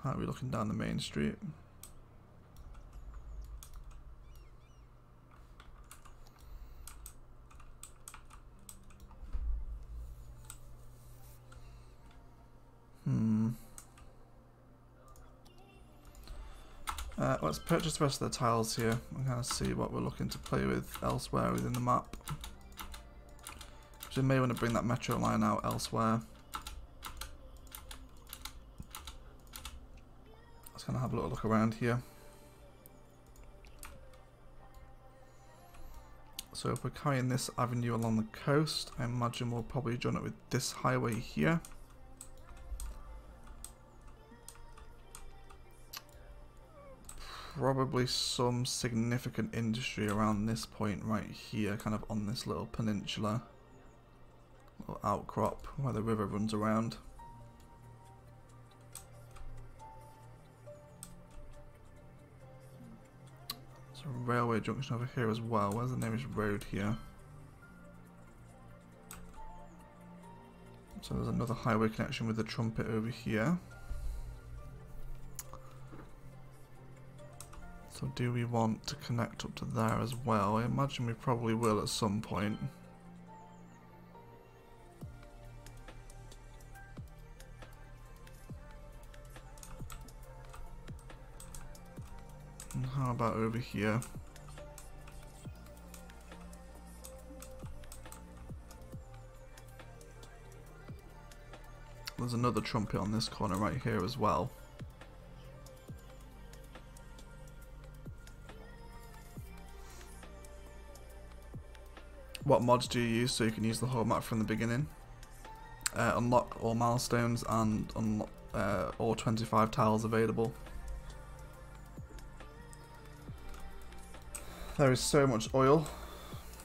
How are we looking down the main street? Let's purchase the rest of the tiles here and kind of see what we're looking to play with elsewhere within the map. So we may want to bring that metro line out elsewhere. Let's kind of have a little look around here. So if we're carrying this avenue along the coast, I imagine we'll probably join it with this highway here. Probably some significant industry around this point right here, kind of on this little peninsula, little outcrop where the river runs around. There's a railway junction over here as well. Where's the nearest road here? So there's another highway connection with the trumpet over here. So do we want to connect up to there as well? I imagine we probably will at some point. And how about over here? There's another trumpet on this corner right here as well. What mods do you use so you can use the whole map from the beginning? Unlock all milestones and unlock all 25 tiles available. There is so much oil.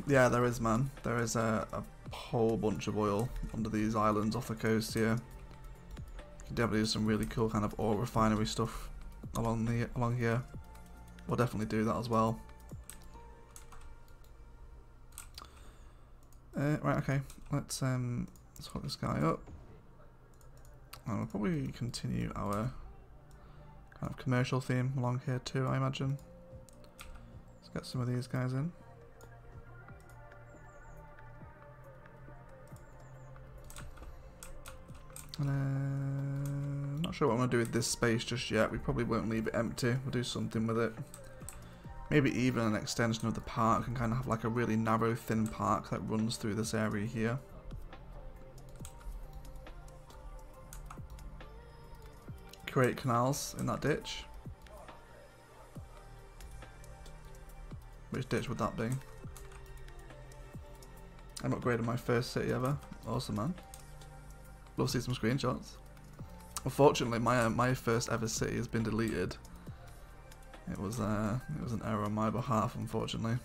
Yeah, there is, man. There is a whole bunch of oil under these islands off the coast here. You can definitely do some really cool kind of oil refinery stuff along here. We'll definitely do that as well. Right, okay. Let's hook this guy up. And we'll probably continue our kind of commercial theme along here too, I imagine. Let's get some of these guys in. I'm not sure what I'm going to do with this space just yet. We probably won't leave it empty. We'll do something with it. Maybe even an extension of the park and kind of have like a really narrow, thin park that runs through this area here. Create canals in that ditch. Which ditch would that be? I'm upgrading my first city ever. Awesome, man. Love to see some screenshots. Unfortunately, my first ever city has been deleted. It was an error on my behalf, unfortunately.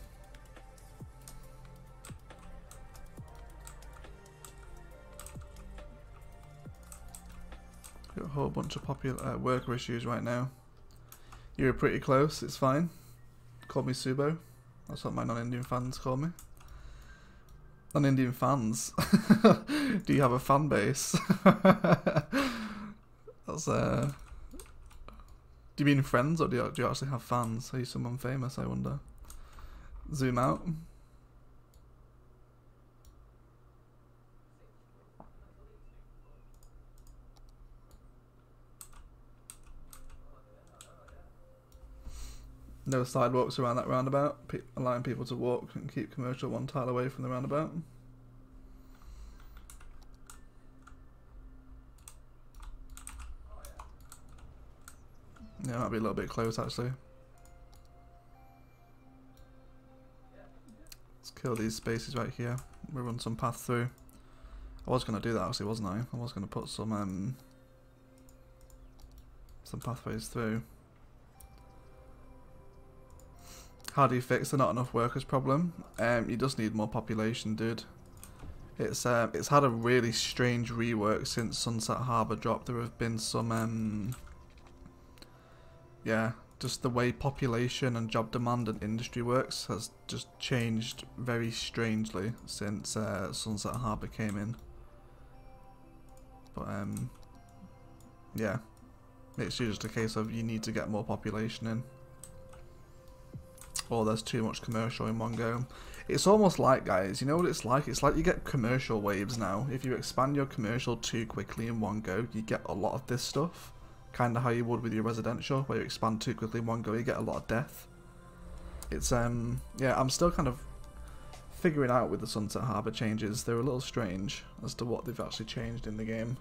Got a whole bunch of popular worker issues right now. You were pretty close. It's fine. Call me Subo. That's what my non-Indian fans call me. Non-Indian fans. Do you have a fan base? That's Do you mean friends, or do you actually have fans? Are you someone famous, I wonder? Zoom out. No sidewalks around that roundabout, allowing people to walk and keep commercial one tile away from the roundabout. Yeah, might be a little bit close actually. Let's kill these spaces right here. We'll run some path through. I was going to do that actually, wasn't I? I was going to put some pathways through. How do you fix the not enough workers problem? You just need more population, dude. It's had a really strange rework since Sunset Harbour dropped. There have been some yeah, just the way population and job demand and industry works has just changed very strangely since Sunset Harbour came in. But yeah, it's just a case of you need to get more population in, or there's too much commercial in one go. It's almost like, guys, you know what it's like? It's like you get commercial waves now. If you expand your commercial too quickly in one go, you get a lot of this stuff. Kind of how you would with your residential, where you expand too quickly in one go, you get a lot of death. It's, yeah, I'm still kind of figuring out with the Sunset Harbour changes. They're a little strange as to what they've actually changed in the game.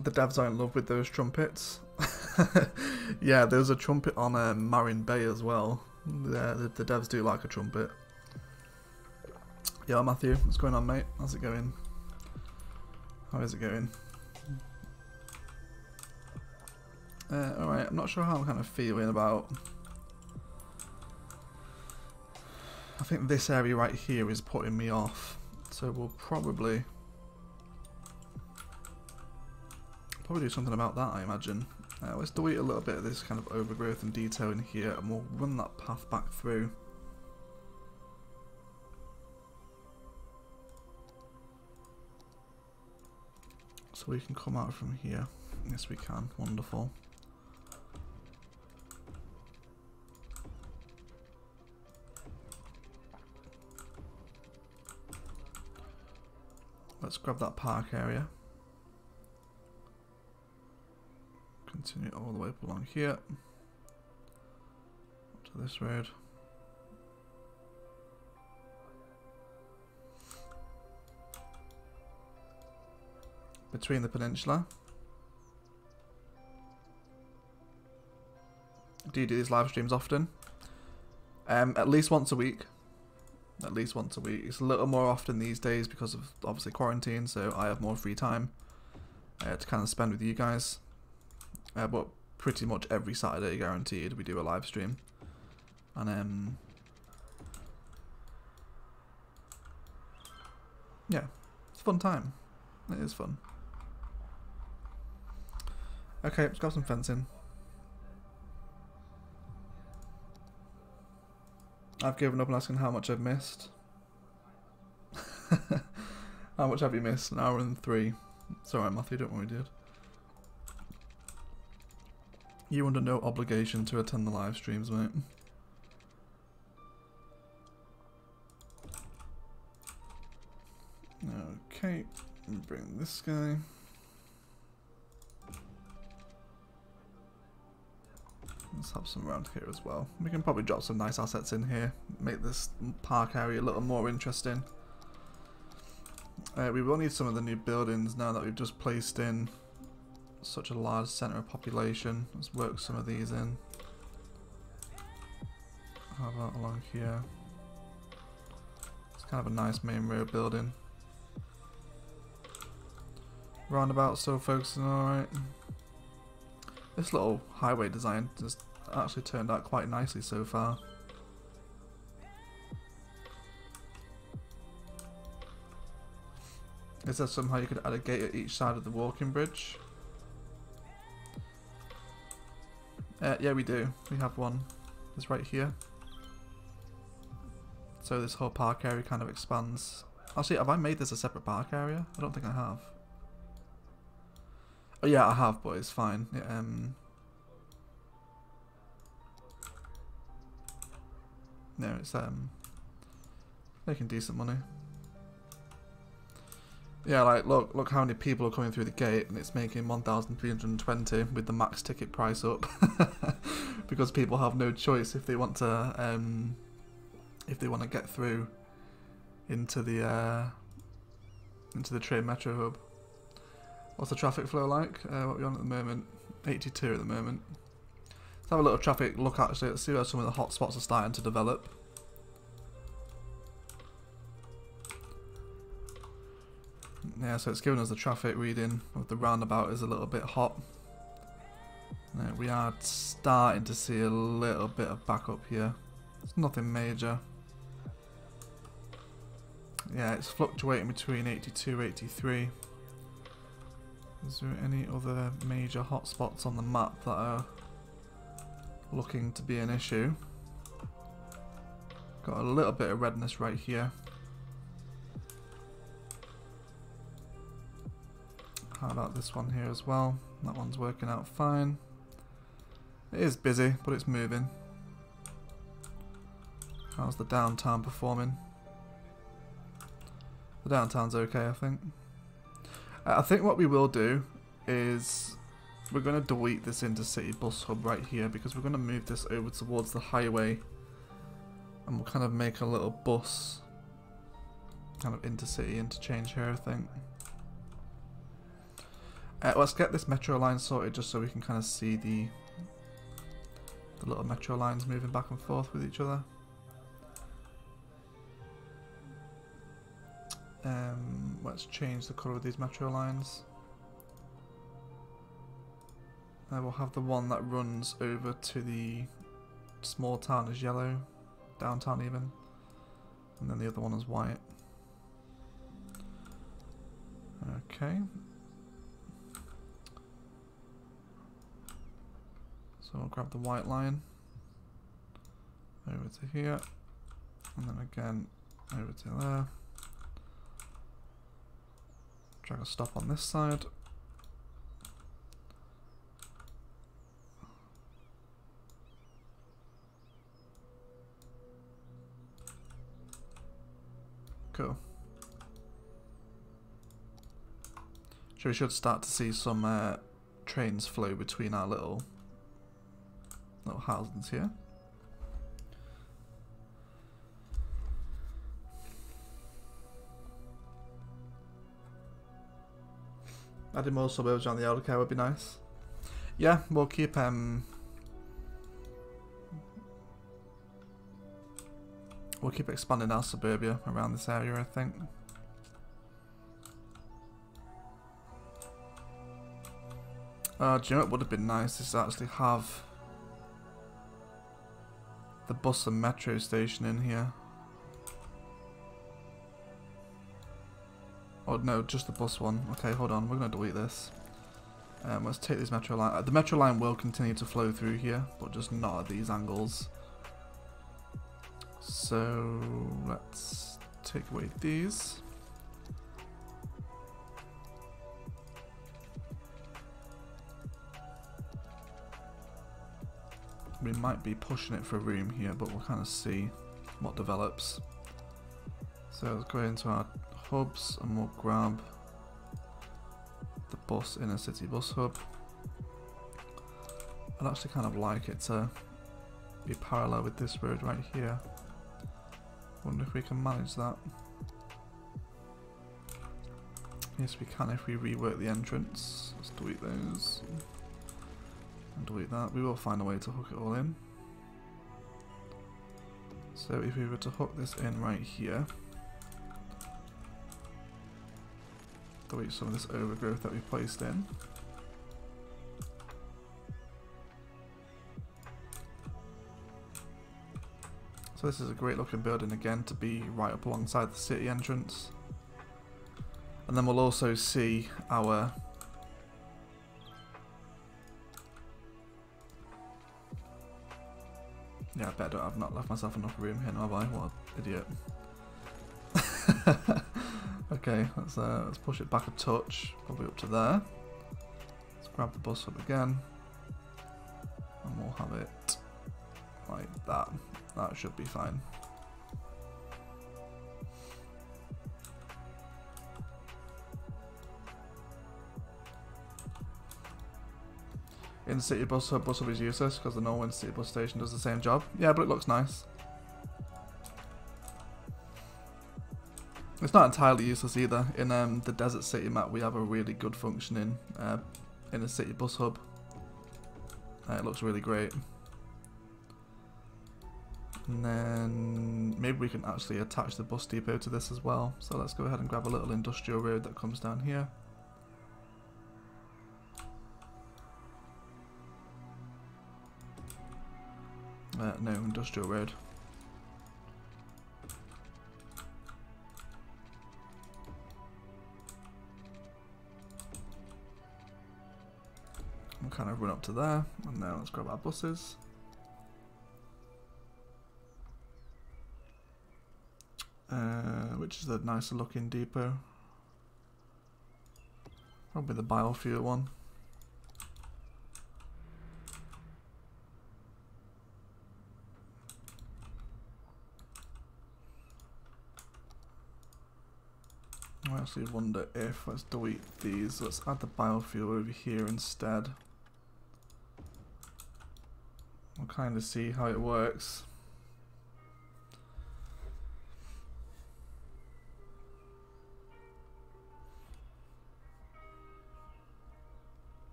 The devs are in love with those trumpets. Yeah, there's a trumpet on Marin Bay as well. The devs do like a trumpet. Yeah, Matthew, what's going on, mate? How's it going? How is it going? Alright, I'm not sure how I'm kind of feeling about... I think this area right here is putting me off. So we'll probably do something about that, I imagine. Let's delete a little bit of this kind of overgrowth and detail in here, and we'll run that path back through. So we can come out from here. Yes, we can. Wonderful. Let's grab that park area. Continue all the way up along here. Up to this road. Between the peninsula. Do you do these live streams often? At least once a week. At least once a week. It's a little more often these days because of obviously quarantine, so I have more free time to kind of spend with you guys. But pretty much every Saturday, guaranteed, we do a live stream. And yeah, it's a fun time. It is fun. Okay, let's grab some fencing. I've given up on asking how much I've missed. How much have you missed? An hour and 3. It's alright, Matthew, don't worry, dude. You under no obligation to attend the live streams, mate. Okay, bring this guy. Let's have some around here as well. We can probably drop some nice assets in here, make this park area a little more interesting. We will need some of the new buildings now that we've just placed in such a large centre of population. Let's work some of these in. How about along here? It's kind of a nice main road building. Roundabout still focusing alright. This little highway design just actually turned out quite nicely so far. Is there somehow you could add a gate at each side of the walking bridge? Yeah, we do. We have one. It's right here. So this whole park area kind of expands. Actually, have I made this a separate park area? I don't think I have. Oh yeah, I have, boys. Fine. Yeah, no, it's making decent money. Yeah, like look how many people are coming through the gate, and it's making 1,320 with the max ticket price up, because people have no choice if they want to get through into the train metro hub. What's the traffic flow like? What are we on at the moment? 82 at the moment. Let's have a little traffic look actually. Let's see where some of the hotspots are starting to develop. Yeah, so it's giving us the traffic reading of the roundabout is a little bit hot. We are starting to see a little bit of backup here. It's nothing major. Yeah, it's fluctuating between 82, 83. Is there any other major hotspots on the map that are looking to be an issue? Got a little bit of redness right here. How about this one here as well? That one's working out fine. It is busy, but it's moving. How's the downtown performing? The downtown's okay, I think. I think what we will do is we're going to delete this intercity bus hub right here because we're going to move this over towards the highway and we'll kind of make a little bus kind of intercity interchange here, I think. Let's get this metro line sorted just so we can kind of see the little metro lines moving back and forth with each other. Let's change the colour of these metro lines. We'll have the one that runs over to the small town as yellow, downtown even, and then the other one is white. Okay. So we'll grab the white line over to here, and then again over to there. Drag a stop on this side. Cool. So we should start to see some trains flow between our little housings here. Adding more suburbs around the eldercare would be nice. Yeah, we'll keep expanding our suburbia around this area, I think. Do you know what would have been nice is to actually have the bus and metro station in here. Oh no, just the bus one. Okay, hold on, we're going to delete this. Let's take this metro line. The metro line will continue to flow through here, but just not at these angles. So let's take away these. We might be pushing it for room here, but we'll kind of see what develops. So let's go into our hubs and we'll grab the bus inner city bus hub. I'd actually kind of like it to be parallel with this road right here. Wonder if we can manage that. Yes, we can if we rework the entrance. Let's delete those and delete that. We will find a way to hook it all in. So if we were to hook this in right here, delete some of this overgrowth that we placed in. So this is a great looking building again to be right up alongside the city entrance. And then we'll also see our yeah, I bet I've not left myself enough room here, have I? What an idiot. Okay, let's push it back a touch, probably up to there. Let's grab the bus up again, and we'll have it like that. That should be fine. In-city bus hub is useless because the normal in-city bus station does the same job. Yeah, but it looks nice. It's not entirely useless either. In the Desert City map, we have a really good functioning inner city bus hub. It looks really great. And then maybe we can actually attach the bus depot to this as well. So let's go ahead and grab a little industrial road that comes down here. No, industrial road. We'll kind of run up to there, and now let's grab our buses. Which is the nicer looking depot? Probably the biofuel one. I actually wonder if, let's delete these, let's add the biofuel over here instead. We'll kind of see how it works.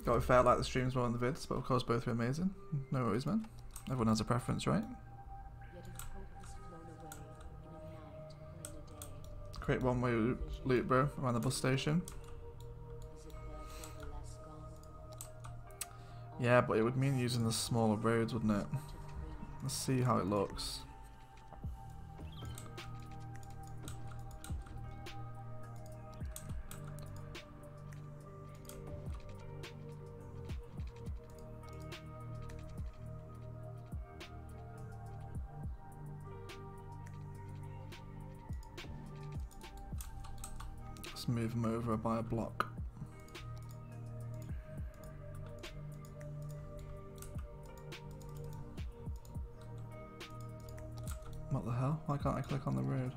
Got to be fair, I like the streams more than the vids, but of course both are amazing. No worries, man. Everyone has a preference, right? Create one-way loop, bro, around the bus station. Yeah, but it would mean using the smaller roads, wouldn't it? Let's see how it looks. Let's move them over by a block. What the hell? Why can't I click on the road?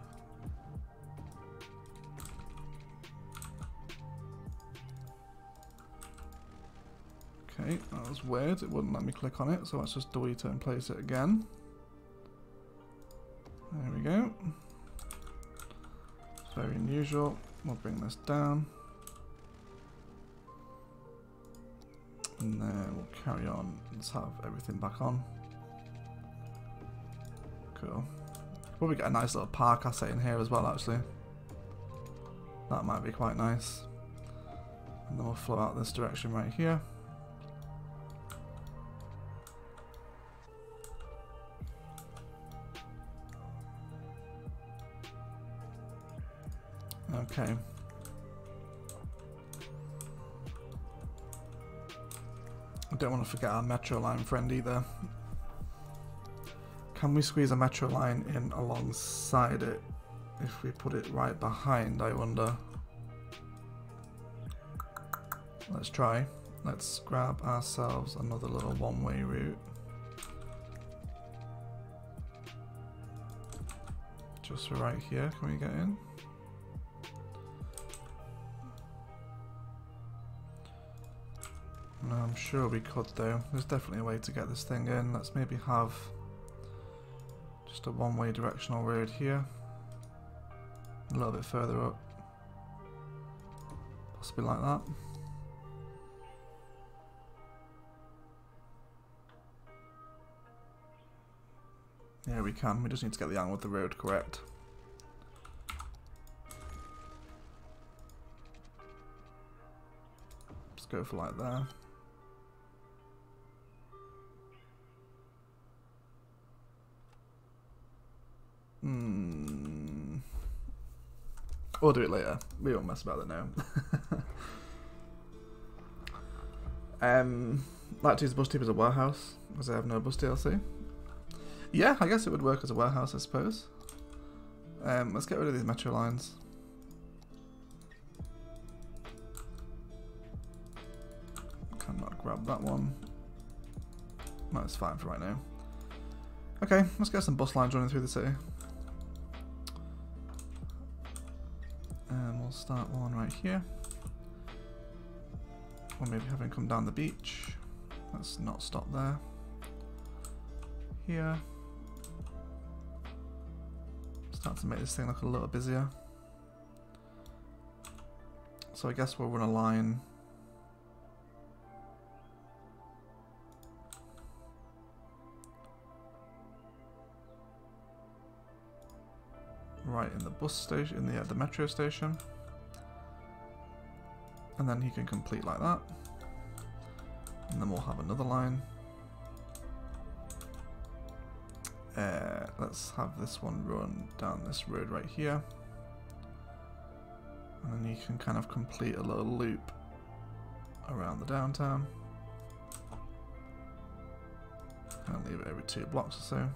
Okay, that was weird. It wouldn't let me click on it, so let's just delete it and place it again. There we go. It's very unusual. We'll bring this down. And then we'll carry on. Let's have everything back on. Cool. Probably get a nice little park asset in here as well, actually. That might be quite nice. And then we'll flow out this direction right here. Okay. I don't want to forget our metro line friend either. Can we squeeze a metro line in alongside it if we put it right behind, I wonder? Let's try. Let's grab ourselves another little one-way route. Just for right here, can we get in? No, I'm sure we could though. There's definitely a way to get this thing in. Let's maybe have just a one-way directional road here. A little bit further up. Possibly like that. Yeah, we can. We just need to get the angle of the road correct. Let's go for like there. We'll do it later. We won't mess about it now. Like to use the bus tube as a warehouse, because I have no bus DLC. Yeah, I guess it would work as a warehouse, I suppose. Let's get rid of these metro lines. Cannot grab that one. No, it's fine for right now. Okay, let's get some bus lines running through the city. And we'll start one right here. Or maybe having come down the beach. Let's not stop there. Here. Start to make this thing look a little busier. So I guess we'll run a line right in the bus station, in the metro station, and then he can complete like that, and then we'll have another line. Let's have this one run down this road right here, and then you can kind of complete a little loop around the downtown and leave it every 2 blocks or so.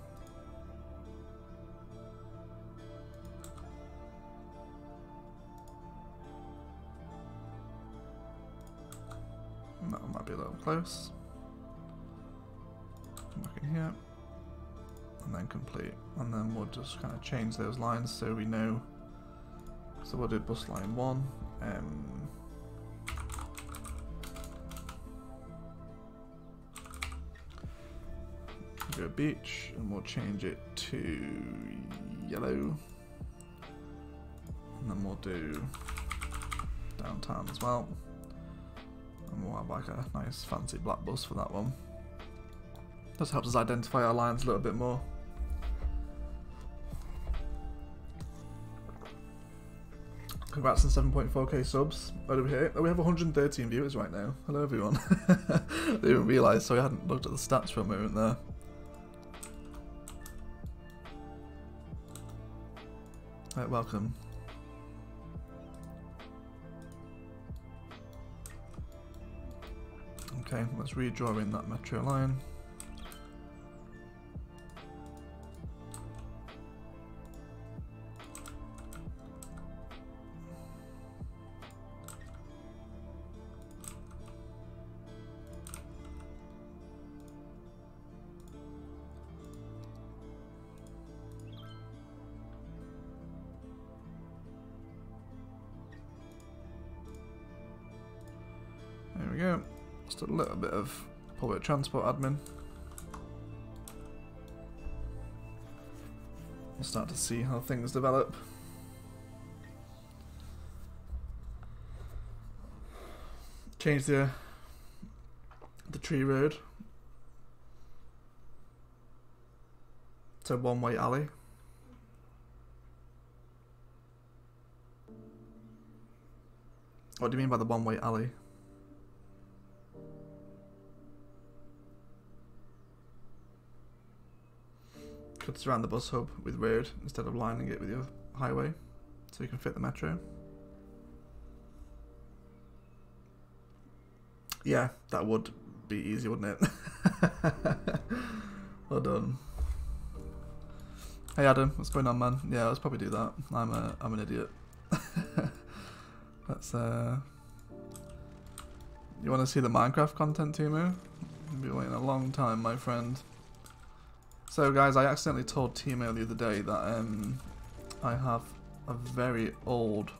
And that one might be a little close. Back in here. And then complete. And then we'll just kind of change those lines so we know. So we'll do bus line 1. Go beach, and we'll change it to yellow. And then we'll do downtown as well. And we'll have like a nice fancy black bus for that one. Just helps us identify our lines a little bit more. Congrats on 7.4k subs. What do we hit? Oh, we have 113 viewers right now. Hello everyone. I didn't even realise, so I hadn't looked at the stats for a moment there. Right, welcome. Okay, let's redraw in that metro line. There we go. Just a little bit of public transport admin. We'll start to see how things develop. Change the tree road to one-way alley. What do you mean by the one-way alley? Could surround the bus hub with road instead of lining it with your highway, so you can fit the metro. Yeah, that would be easy, wouldn't it? Well done. Hey Adam, what's going on, man? Yeah, let's probably do that. I'm an idiot. Let's You want to see the Minecraft content, Timo? You've been waiting a long time, my friend. So guys, I accidentally told Timo the other day that I have a very old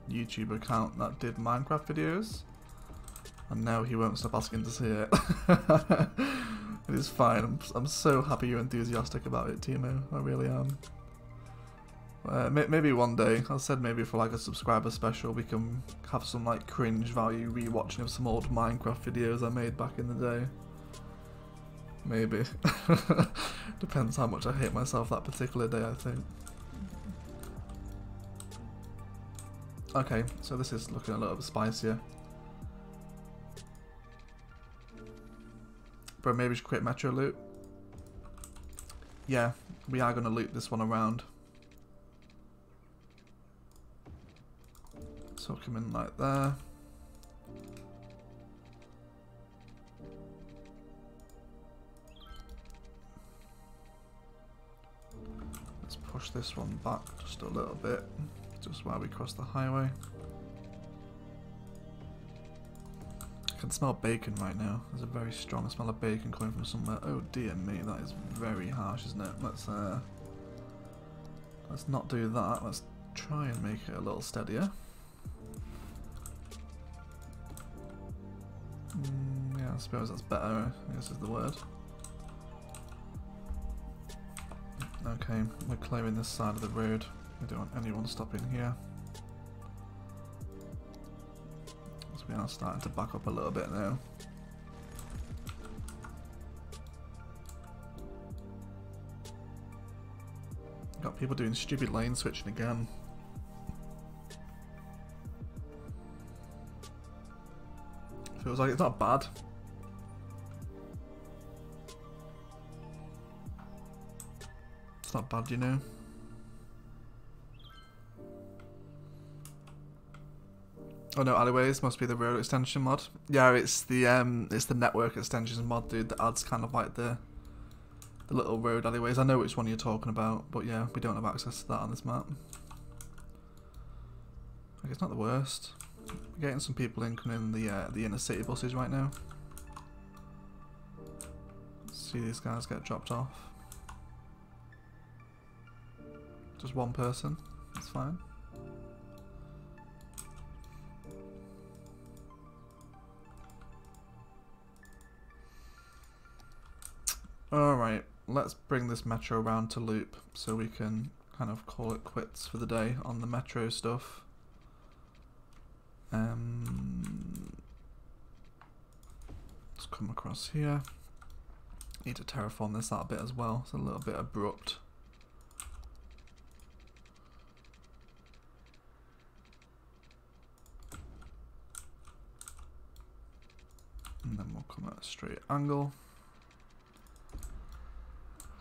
YouTube account that did Minecraft videos, and now he won't stop asking to see it. It is fine. I'm so happy you're enthusiastic about it, Timo. I really am. Maybe one day, I said maybe for like a subscriber special, we can have some like cringe value rewatching of some old Minecraft videos I made back in the day. Maybe. Depends how much I hate myself that particular day, I think. Okay, so this is looking a little bit spicier. Bro, maybe we should create metro loop. Yeah, we are going to loop this one around. So come in like there. Let's push this one back just a little bit, just while we cross the highway. I can smell bacon right now. There's a very strong smell of bacon coming from somewhere. Oh dear me, that is very harsh, isn't it? Let's not do that. Let's try and make it a little steadier. Yeah, I suppose that's better, I guess is the word. Okay, we're clearing this side of the road. We don't want anyone stopping here. So we are starting to back up a little bit now. Got people doing stupid lane switching again. Feels like it's not bad. It's not bad, you know. Oh no, alleyways must be the road extension mod. Yeah, it's the network extensions mod, dude, that adds kind of like the little road alleyways. I know which one you're talking about, but yeah, we don't have access to that on this map. Like, it's not the worst. We're getting some people in coming in the inner city buses right now. Let's see these guys get dropped off. Just one person, that's fine. Alright, let's bring this metro around to loop so we can kind of call it quits for the day on the metro stuff. Let's come across here. Need to terraform this out a bit as well, it's a little bit abrupt. And then we'll come at a straight angle.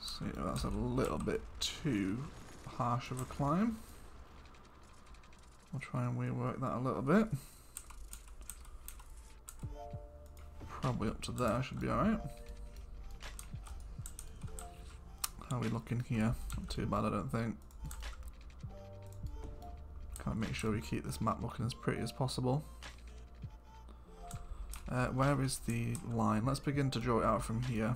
So that's a little bit too harsh of a climb. We'll try and rework that a little bit. Probably up to there should be alright. How are we looking here? Not too bad, I don't think. Kind of make sure we keep this map looking as pretty as possible. Where is the line? Let's begin to draw it out from here.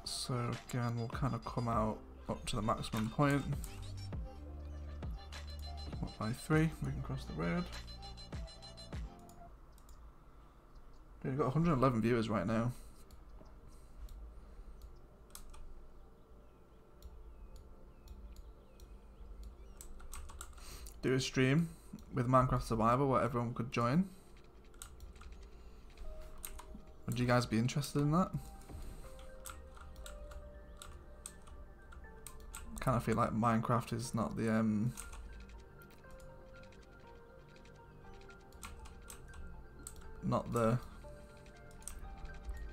So again, we'll kind of come out up to the maximum point. Up by 3, we can cross the road. We've got 111 viewers right now. Do a stream with Minecraft Survival where everyone could join. Would you guys be interested in that? Kind of feel like Minecraft is not the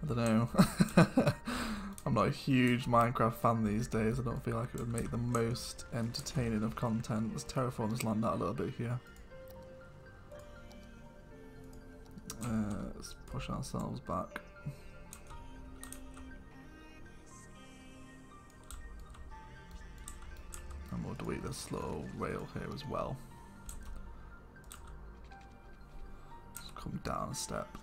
I don't know. I'm not a huge Minecraft fan these days. I don't feel like it would make the most entertaining of content. Let's Terraform's land out a little bit here. Let's push ourselves back. And we'll delete this little rail here as well. Let's come down a step.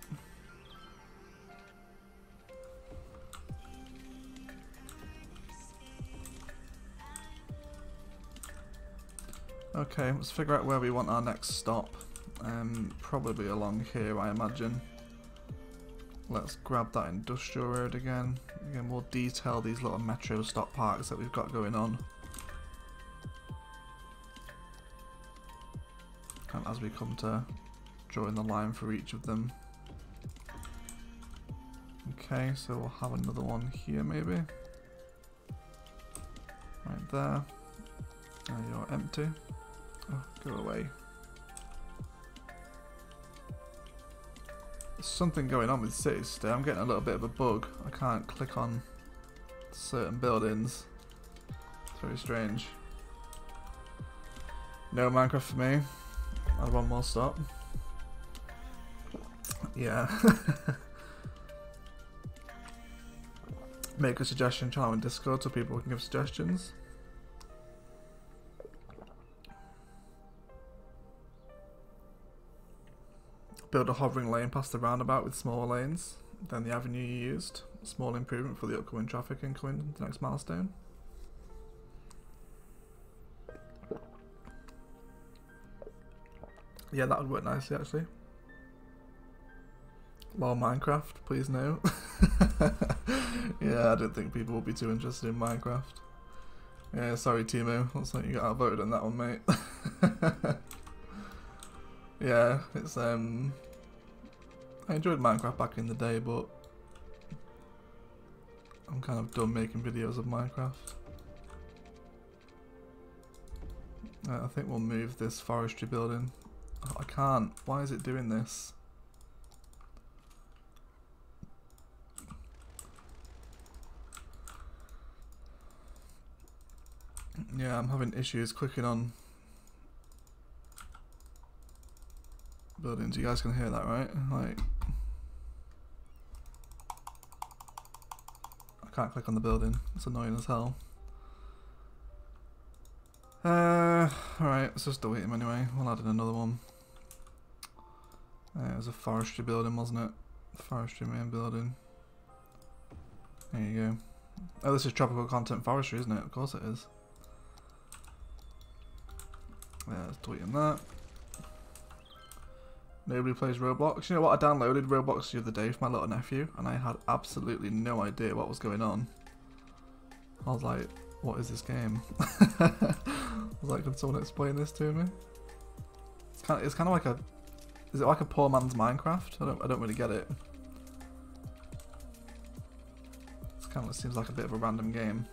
Okay, let's figure out where we want our next stop. Probably along here, I imagine. Let's grab that industrial road again. Again, we'll detail these little metro stop parks that we've got going on. And as we come to drawing the line for each of them. Okay, so we'll have another one here maybe. Right there. And you're empty. Oh, go away. There's something going on with cities today. I'm getting a little bit of a bug. I can't click on certain buildings. It's very strange. No Minecraft for me. I have one more stop. Yeah. Make a suggestion channel in Discord so people can give suggestions. Build a hovering lane past the roundabout with smaller lanes than the avenue you used. Small improvement for the upcoming traffic incoming to the next milestone. Yeah, that would work nicely actually. More Minecraft, please no. Yeah, I don't think people will be too interested in Minecraft. Yeah, sorry Timo, looks like you got outvoted on that one, mate. Yeah, it's I enjoyed Minecraft back in the day, but I'm kind of done making videos of Minecraft. I think we'll move this forestry building. Oh, I can't. Why is it doing this? Yeah, I'm having issues clicking on buildings. You guys can hear that, right? Like, I can't click on the building. It's annoying as hell. Alright, let's just delete him anyway. We'll add in another one. It was a forestry building, wasn't it? Forestry main building. There you go. Oh, this is tropical content forestry, isn't it? Of course it is. Yeah, let's delete that. Nobody plays Roblox. You know what? I downloaded Roblox the other day for my little nephew, and I had absolutely no idea what was going on. I was like, what is this game? I was like, can someone explain this to me? It's kind of like a, is it like a poor man's Minecraft? I don't really get it. It's kind of seems like a bit of a random game.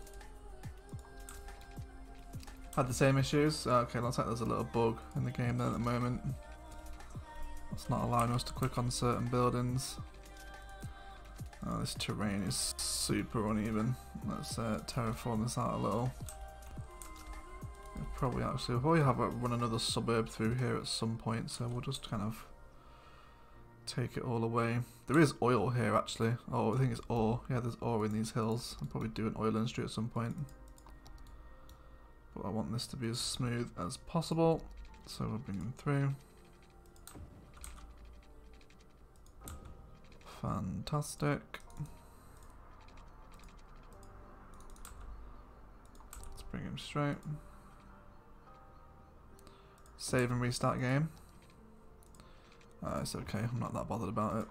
Had the same issues. Okay, looks like there's a little bug in the game there at the moment. It's not allowing us to click on certain buildings. Oh, this terrain is super uneven. Let's terraform this out a little. We'll probably run another suburb through here at some point, so we'll just kind of take it all away. There is oil here actually. Oh, I think it's ore. Yeah, there's ore in these hills. I'll probably do an oil industry at some point. But I want this to be as smooth as possible, so we'll bring them through. Fantastic. Let's bring him straight. Save and restart game. It's okay, I'm not that bothered about it.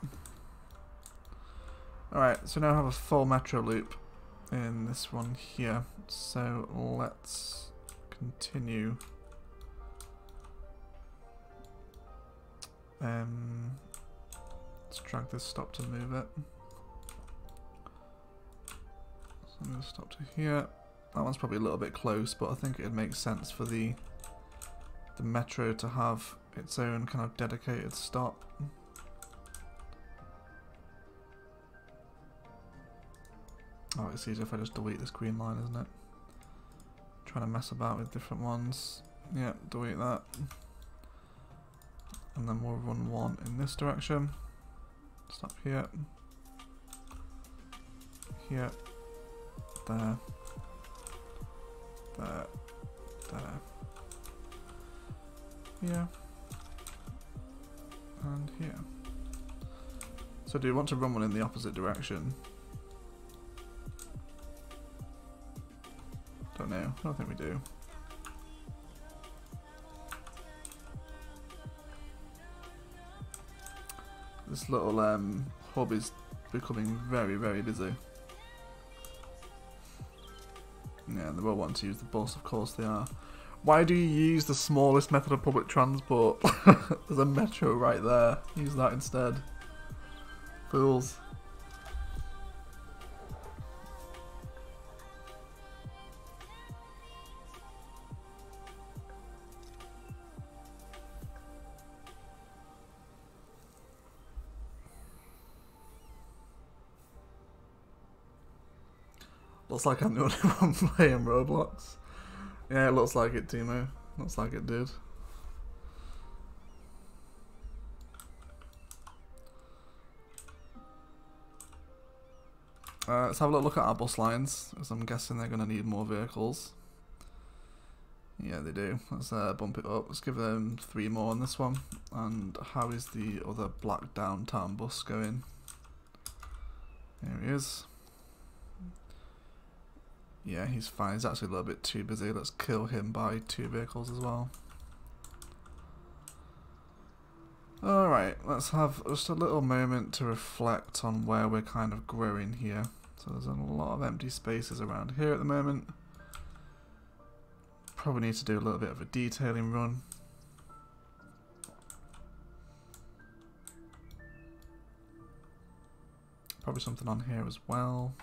Alright, so now I have a full metro loop in this one here. So let's continue. Let's drag this stop to move it. So I'm going to stop to here. That one's probably a little bit close, but I think it makes sense for the metro to have its own kind of dedicated stop. Oh, it's easier if I just delete this green line, isn't it? Trying to mess about with different ones. Yeah, delete that. And then we'll run one in this direction. Stop here. Here. There. There. There. Here. And here. So do you want to run one in the opposite direction? Don't know. I don't think we do. This little hub is becoming very, very busy. Yeah, they will want to use the bus, of course they are. Why do you use the smallest method of public transport? There's a metro right there. Use that instead. Fools. Looks like I'm the only one playing Roblox. Yeah, it looks like it, Timo. Looks like it did. Let's have a little look at our bus lines, because I'm guessing they're going to need more vehicles. Yeah, they do. Let's bump it up. Let's give them 3 more on this one. And how is the other black downtown bus going? Here he is. Yeah, he's fine. He's actually a little bit too busy. Let's kill him by 2 vehicles as well. Alright, let's have just a little moment to reflect on where we're kind of growing here. So there's a lot of empty spaces around here at the moment. Probably need to do a little bit of a detailing run. Probably something on here as well.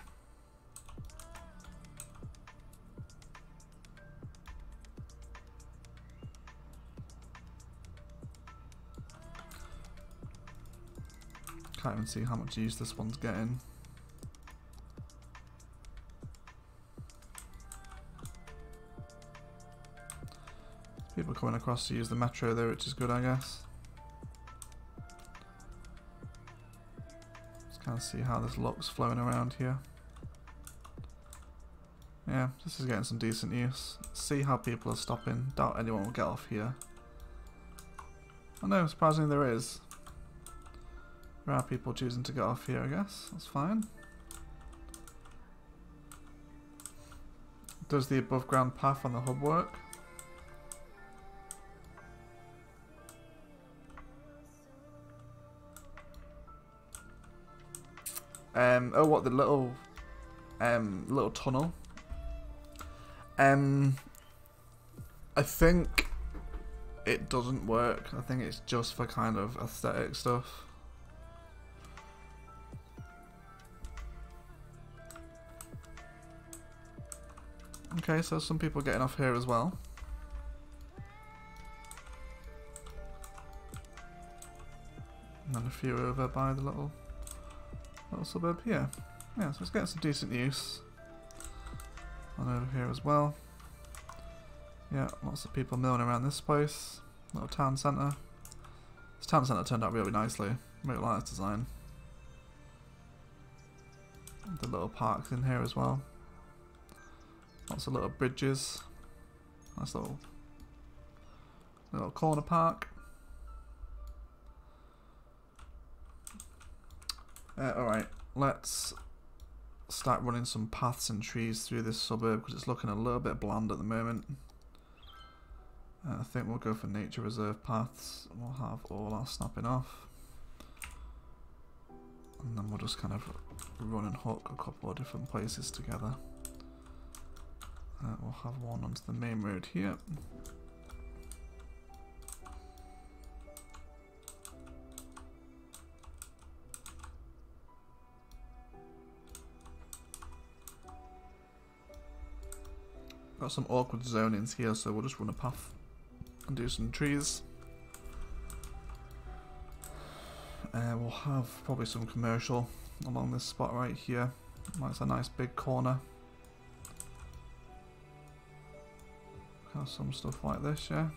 Can't even see how much use this one's getting. People coming across to use the metro there, which is good, I guess. Just kind of see how this looks flowing around here. Yeah, this is getting some decent use. See how people are stopping. Doubt anyone will get off here. Oh no, surprisingly there is. There are people choosing to get off here, I guess. That's fine. Does the above ground path on the hub work? Oh, what, the little tunnel? I think it doesn't work. I think it's just for kind of aesthetic stuff. Okay, so some people getting off here as well. And then a few over by the little suburb here. Yeah, so it's getting some decent use. And over here as well. Yeah, lots of people milling around this place. Little town centre. This town centre turned out really nicely. Really like this design. The little parks in here as well. Lots of little bridges. Nice little corner park. Alright, let's start running some paths and trees through this suburb because it's looking a little bit bland at the moment. I think we'll go for nature reserve paths. We'll have all our snapping off. And then we'll just kind of run and hook a couple of different places together. We'll have one onto the main road here. Got some awkward zonings here, so we'll just run a path and do some trees. We'll have probably some commercial along this spot right here. That's a nice big corner. Have some stuff like this, yeah.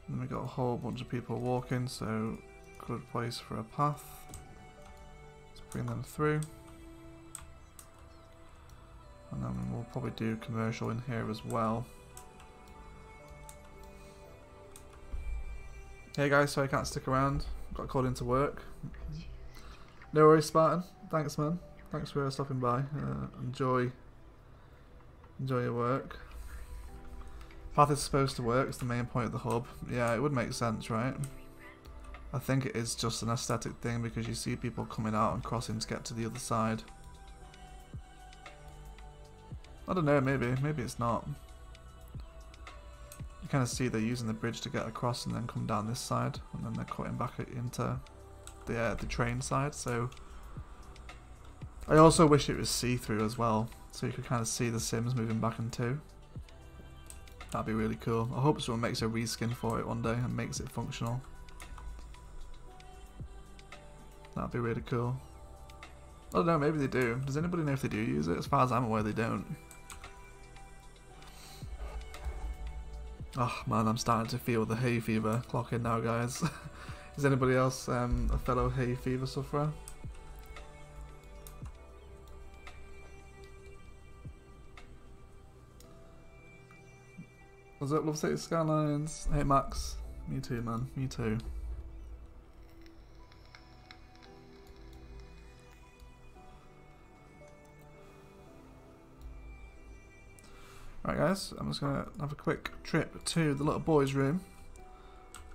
And then we got a whole bunch of people walking, so good place for a path. Let's bring them through. And then we'll probably do commercial in here as well. Hey guys, sorry I can't stick around. Got called into work. No worries, Spartan. Thanks, man. Thanks for stopping by. Enjoy your work. Path is supposed to work. It's the main point of the hub. Yeah, it would make sense, right? I think it is just an aesthetic thing because you see people coming out and crossing to get to the other side. I don't know, maybe it's not. You kind of see they're using the bridge to get across and then come down this side, and then they're cutting back into the train side. So I also wish it was see-through as well, so you could kind of see the Sims moving back and two. That'd be really cool. I hope someone makes a reskin for it one day and makes it functional. That'd be really cool. I don't know, maybe they do. Does anybody know if they do use it? As far as I'm aware, they don't. Oh man, I'm starting to feel the hay fever clocking now, guys. Is anybody else a fellow hay fever sufferer? What's up, Love City Skylines? Hey Max. Me too, man. Me too. Right guys, I'm just going to have a quick trip to the little boys' room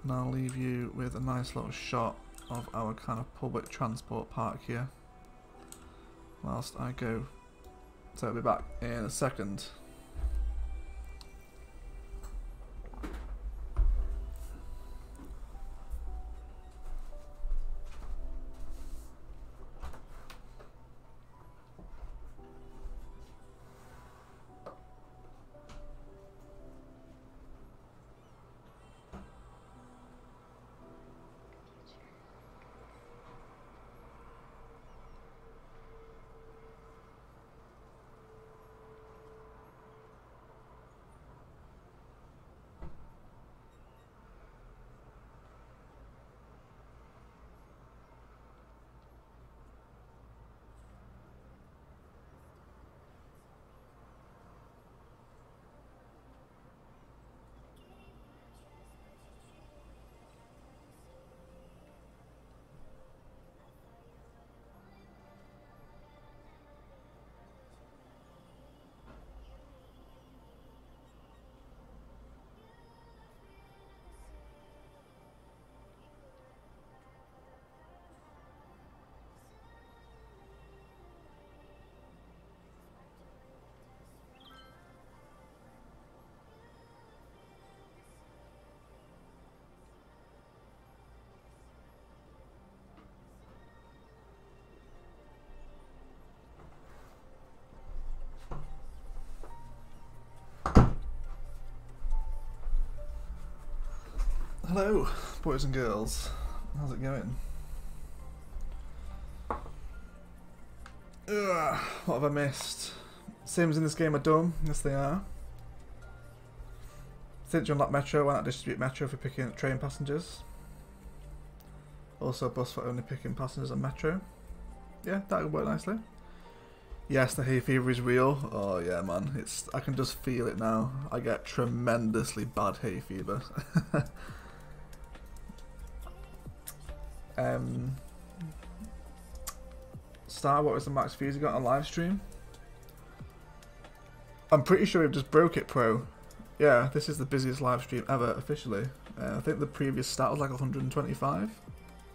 And I'll leave you with a nice little shot of our kind of public transport park here whilst I go. So I'll be back in a second. Hello, boys and girls. How's it going? Ugh, what have I missed? Sims in this game are dumb. Yes, they are. Since you unlock Metro, why not distribute Metro for picking up train passengers? Also, bus for only picking passengers on Metro. Yeah, that would work nicely. Yes, the hay fever is real. Oh yeah, man. I can just feel it now. I get tremendously bad hay fever. Star, what was the max views you got on live stream? I'm pretty sure we've just broke it, Pro. Yeah, this is the busiest live stream ever officially. I think the previous stat was like 125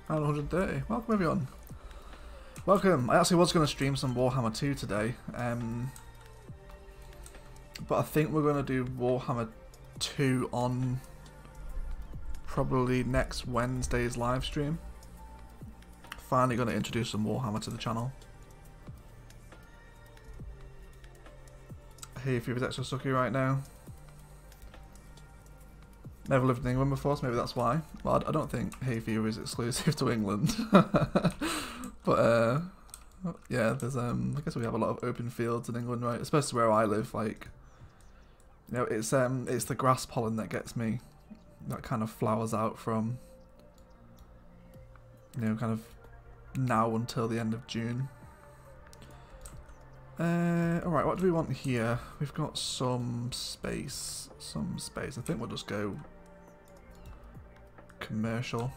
and 130. Welcome everyone. Welcome. I actually was going to stream some Warhammer 2 today, but I think we're going to do Warhammer 2 on probably next Wednesday's live stream. Finally going to introduce some Warhammer to the channel. Hey, if you're extra sucky right now. Never lived in England before, so maybe that's why. Well, I don't think hay fever is exclusive to England. But yeah, there's I guess we have a lot of open fields in England, right? Especially where I live. Like, you know, it's the grass pollen that gets me. That kind of flowers out from, you know, kind of now until the end of June. Alright, what do we want here? We've got some space. I think we'll just go commercial.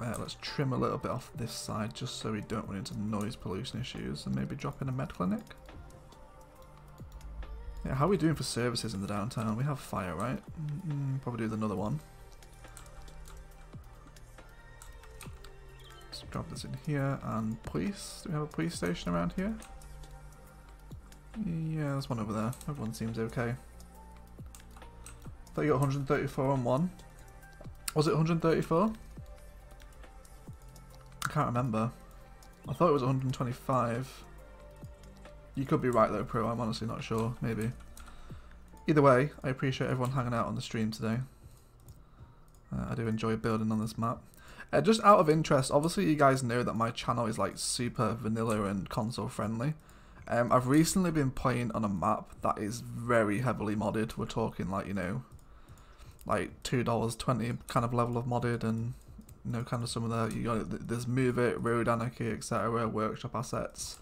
Let's trim a little bit off this side just so we don't run into noise pollution issues, and maybe drop in a med clinic. Yeah, how are we doing for services in the downtown? We have fire, right? Probably do another one. Let's drop this in here. And police. Do we have a police station around here? Yeah, there's one over there. Everyone seems okay. I thought you got 134 on one. Was it 134? I can't remember. I thought it was 125. You could be right though, Pro. I'm honestly not sure. Maybe. Either way, I appreciate everyone hanging out on the stream today. I do enjoy building on this map. Just out of interest, obviously you guys know that my channel is like super vanilla and console friendly. I've recently been playing on a map that is very heavily modded. We're talking like, you know, like $2.20 kind of level of modded, and you know, kind of some of the, you got, there's Move It, Road Anarchy, etc., workshop assets.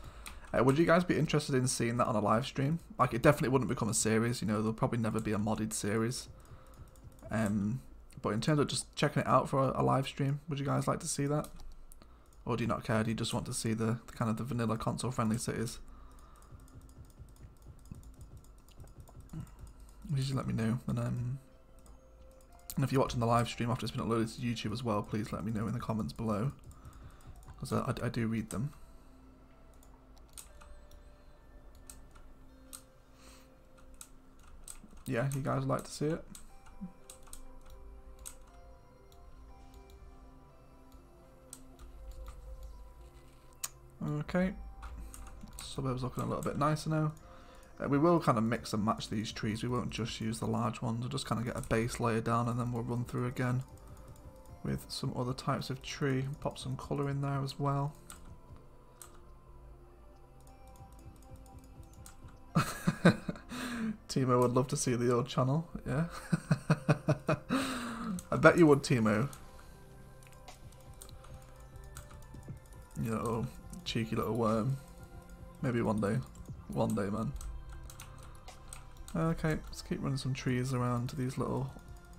Would you guys be interested in seeing that on a live stream? Like, it definitely wouldn't become a series, you know, there'll probably never be a modded series. But in terms of just checking it out for a live stream, would you guys like to see that? Or do you not care? Do you just want to see the kind of the vanilla console friendly cities? Just let me know, and And if you're watching the live stream after it's been uploaded to YouTube as well, please let me know in the comments below, because I do read them. Yeah, you guys like to see it? Okay, suburbs looking a little bit nicer now. We will kind of mix and match these trees. We won't just use the large ones. We'll just kind of get a base layer down and then we'll run through again with some other types of tree. Pop some colour in there as well. Timo would love to see the old channel, yeah. I bet you would, Timo. You little cheeky little worm. Maybe one day. One day, man. Okay, let's keep running some trees around these little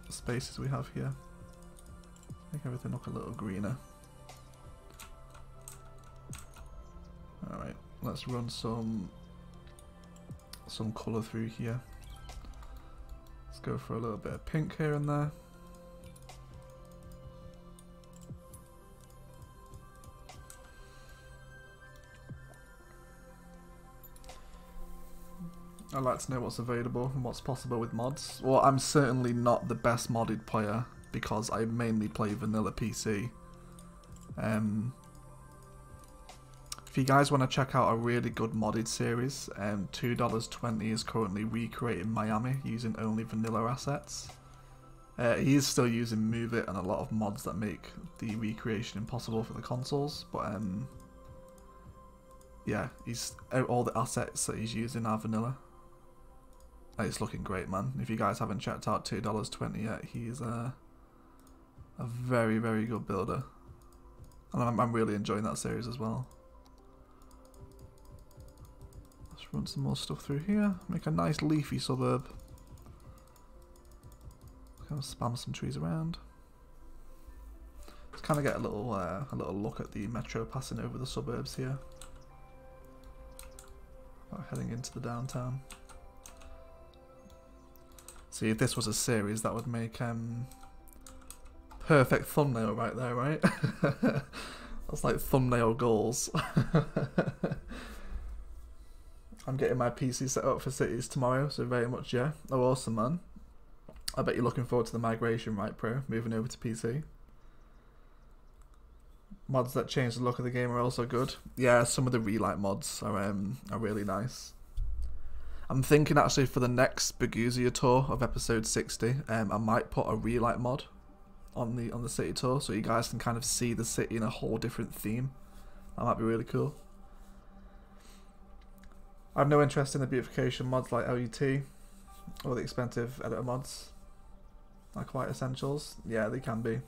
spaces we have here. Make everything look a little greener. Alright, let's run some colour through here. Let's go for a little bit of pink here and there. I'd like to know what's available and what's possible with mods. Well, I'm certainly not the best modded player because I mainly play vanilla PC. If you guys want to check out a really good modded series, $2.20 is currently recreating Miami using only vanilla assets. He is still using Move It and a lot of mods that make the recreation impossible for the consoles, but yeah, all the assets that he's using are vanilla. It's looking great, man. If you guys haven't checked out $2.20 yet, he's a very, very good builder. And I'm really enjoying that series as well. Let's run some more stuff through here. Make a nice leafy suburb. Kind of spam some trees around. Let's kind of get a little look at the metro passing over the suburbs here. Heading into the downtown. See, if this was a series, that would make perfect thumbnail right there, right? That's like thumbnail goals. I'm getting my PC set up for cities tomorrow, so very much, yeah. Oh, awesome, man. I bet you're looking forward to the migration, right, Pro? Moving over to PC. Mods that change the look of the game are also good. Yeah, some of the relight mods are really nice. I'm thinking actually for the next Bergusia tour of episode 60, I might put a relight mod on the city tour so you guys can kind of see the city in a whole different theme. That might be really cool. I have no interest in the beautification mods like LUT or the expensive editor mods. They're quite essentials. Yeah, they can be.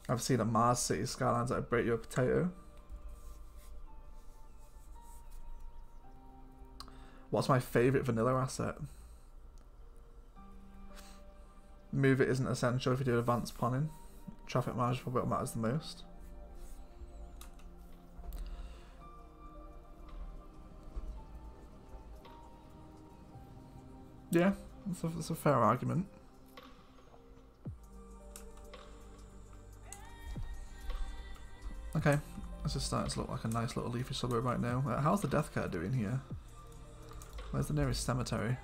I've seen a Mars City Skylines that would break you a potato. What's my favourite vanilla asset? Move It isn't essential if you do advanced planning. Traffic management probably what matters the most. Yeah, that's a fair argument. Okay, this is starting to look like a nice little leafy suburb right now. How's the death cat doing here? Where's the nearest cemetery?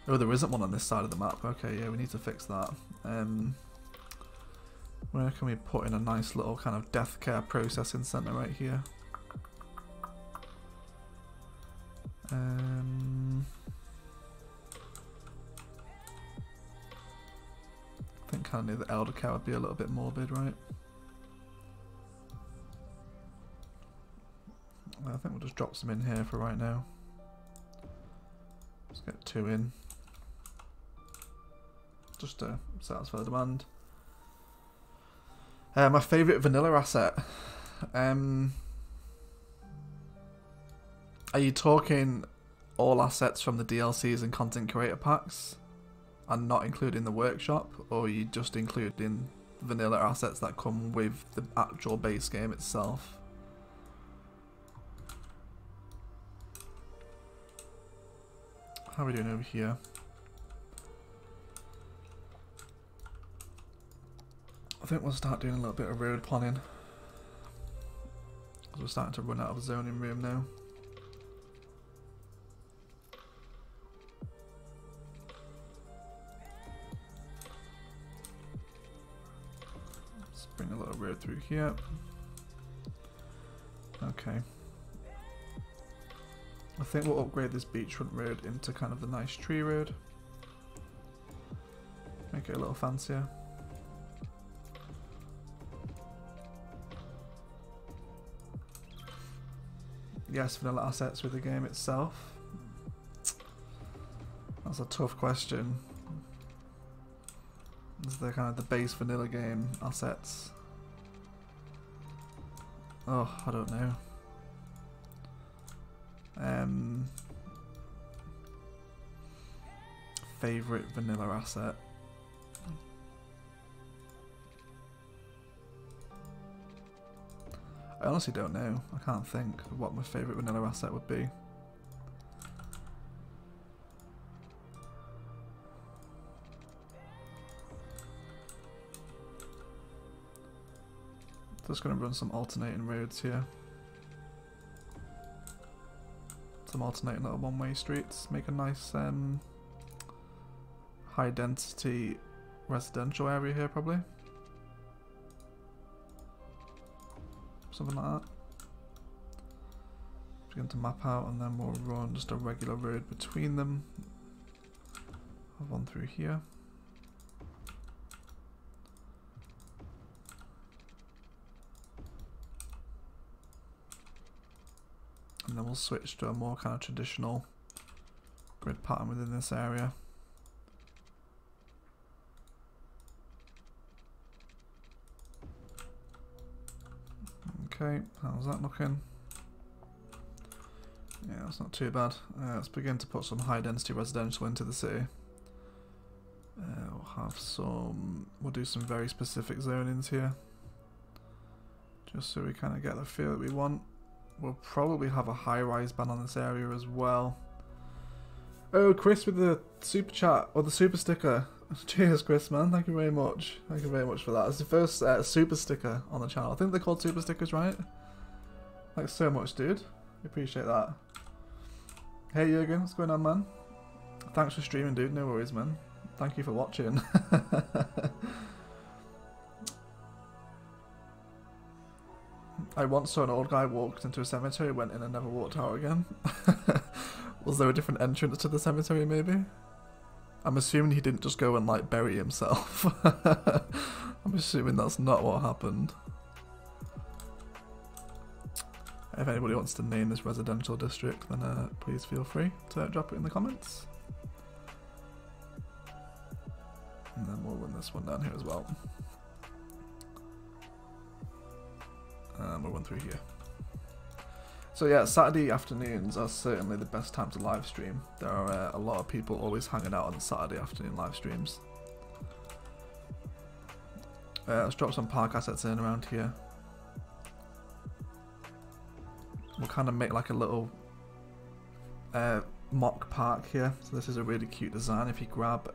Oh, there isn't one on this side of the map. Okay, yeah, we need to fix that. Where can we put in a nice little kind of death care processing centre right here? I think kind of near the elder care would be a little bit morbid, right? I think we'll just drop some in here for right now. Let's get 2 in. Just to satisfy the demand. My favourite vanilla asset. Are you talking all assets from the DLCs and content creator packs and not including the workshop, or are you just including vanilla assets that come with the actual base game itself? How are we doing over here? I think we'll start doing a little bit of road planning. Because we're starting to run out of zoning room now. Let's bring a little road through here. Okay. I think we'll upgrade this beachfront road into kind of the nice tree road. Make it a little fancier. Yes, vanilla assets with the game itself. That's a tough question. Is the kind of the base vanilla game assets? Oh, I don't know. Favorite vanilla asset. I honestly don't know. I can't think of what my favourite vanilla asset would be. Just going to run some alternating roads here. Some alternating little one-way streets. Make a nice high density residential area here probably. Something like that. Begin to map out and then we'll run just a regular road between them. Have one through here. And then we'll switch to a more kind of traditional grid pattern within this area. Okay, how's that looking? Yeah, that's not too bad. Let's begin to put some high density residential into the city. We'll do some very specific zonings here. Just so we kind of get the feel that we want. We'll probably have a high-rise ban on this area as well. Oh, Chris with the super chat, or the super sticker. Cheers, Chris, man. Thank you very much. Thank you very much for that. It's the first super sticker on the channel. I think they're called super stickers, right? Thanks so much, dude. Appreciate that. Hey, Jürgen. What's going on, man? Thanks for streaming, dude. No worries, man. Thank you for watching. I once saw an old guy walked into a cemetery, went in and never walked out again. Was there a different entrance to the cemetery, maybe? I'm assuming he didn't just go and like bury himself. I'm assuming that's not what happened. If anybody wants to name this residential district, then please feel free to drop it in the comments. And then we'll run this one down here as well. And we'll run through here. So yeah, Saturday afternoons are certainly the best time to live stream. There are a lot of people always hanging out on Saturday afternoon live streams. Let's drop some park assets in around here. We'll kind of make like a little mock park here. So this is a really cute design. If you grab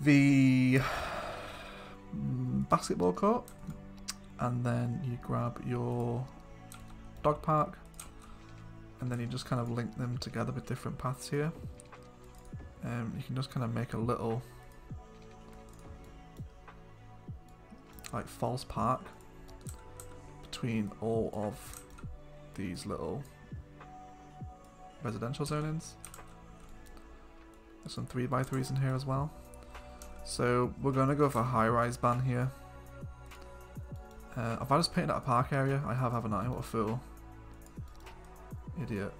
the basketball court, and then you grab your dog park, and then you just kind of link them together with different paths here. You can just kind of make a little like false park between all of these little residential zonings. There's some 3x3s in here as well. So we're going to go for a high-rise ban here. Have I just painted out a park area? I have, haven't I? What a fool. Idiot.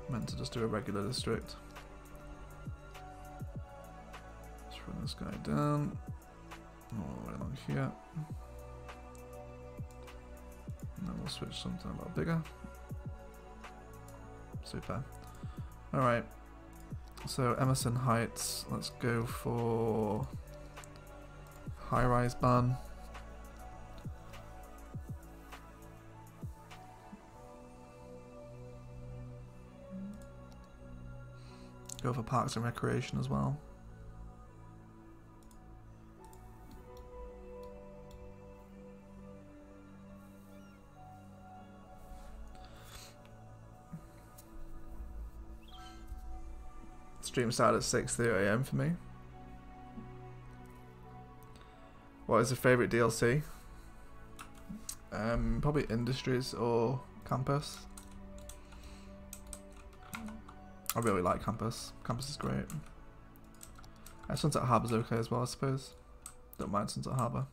Meant to just do a regular district. Let's run this guy down. All the way along here. And then we'll switch something a lot bigger. Super. Alright. So Emerson Heights, let's go for high-rise ban. Go for Parks and Recreation as well. Stream started at 6:30 AM for me. What is your favourite DLC? Probably Industries or Campus. I really like Campus. Campus is great. Sunset Harbour's okay as well, I suppose. Don't mind Sunset Harbour.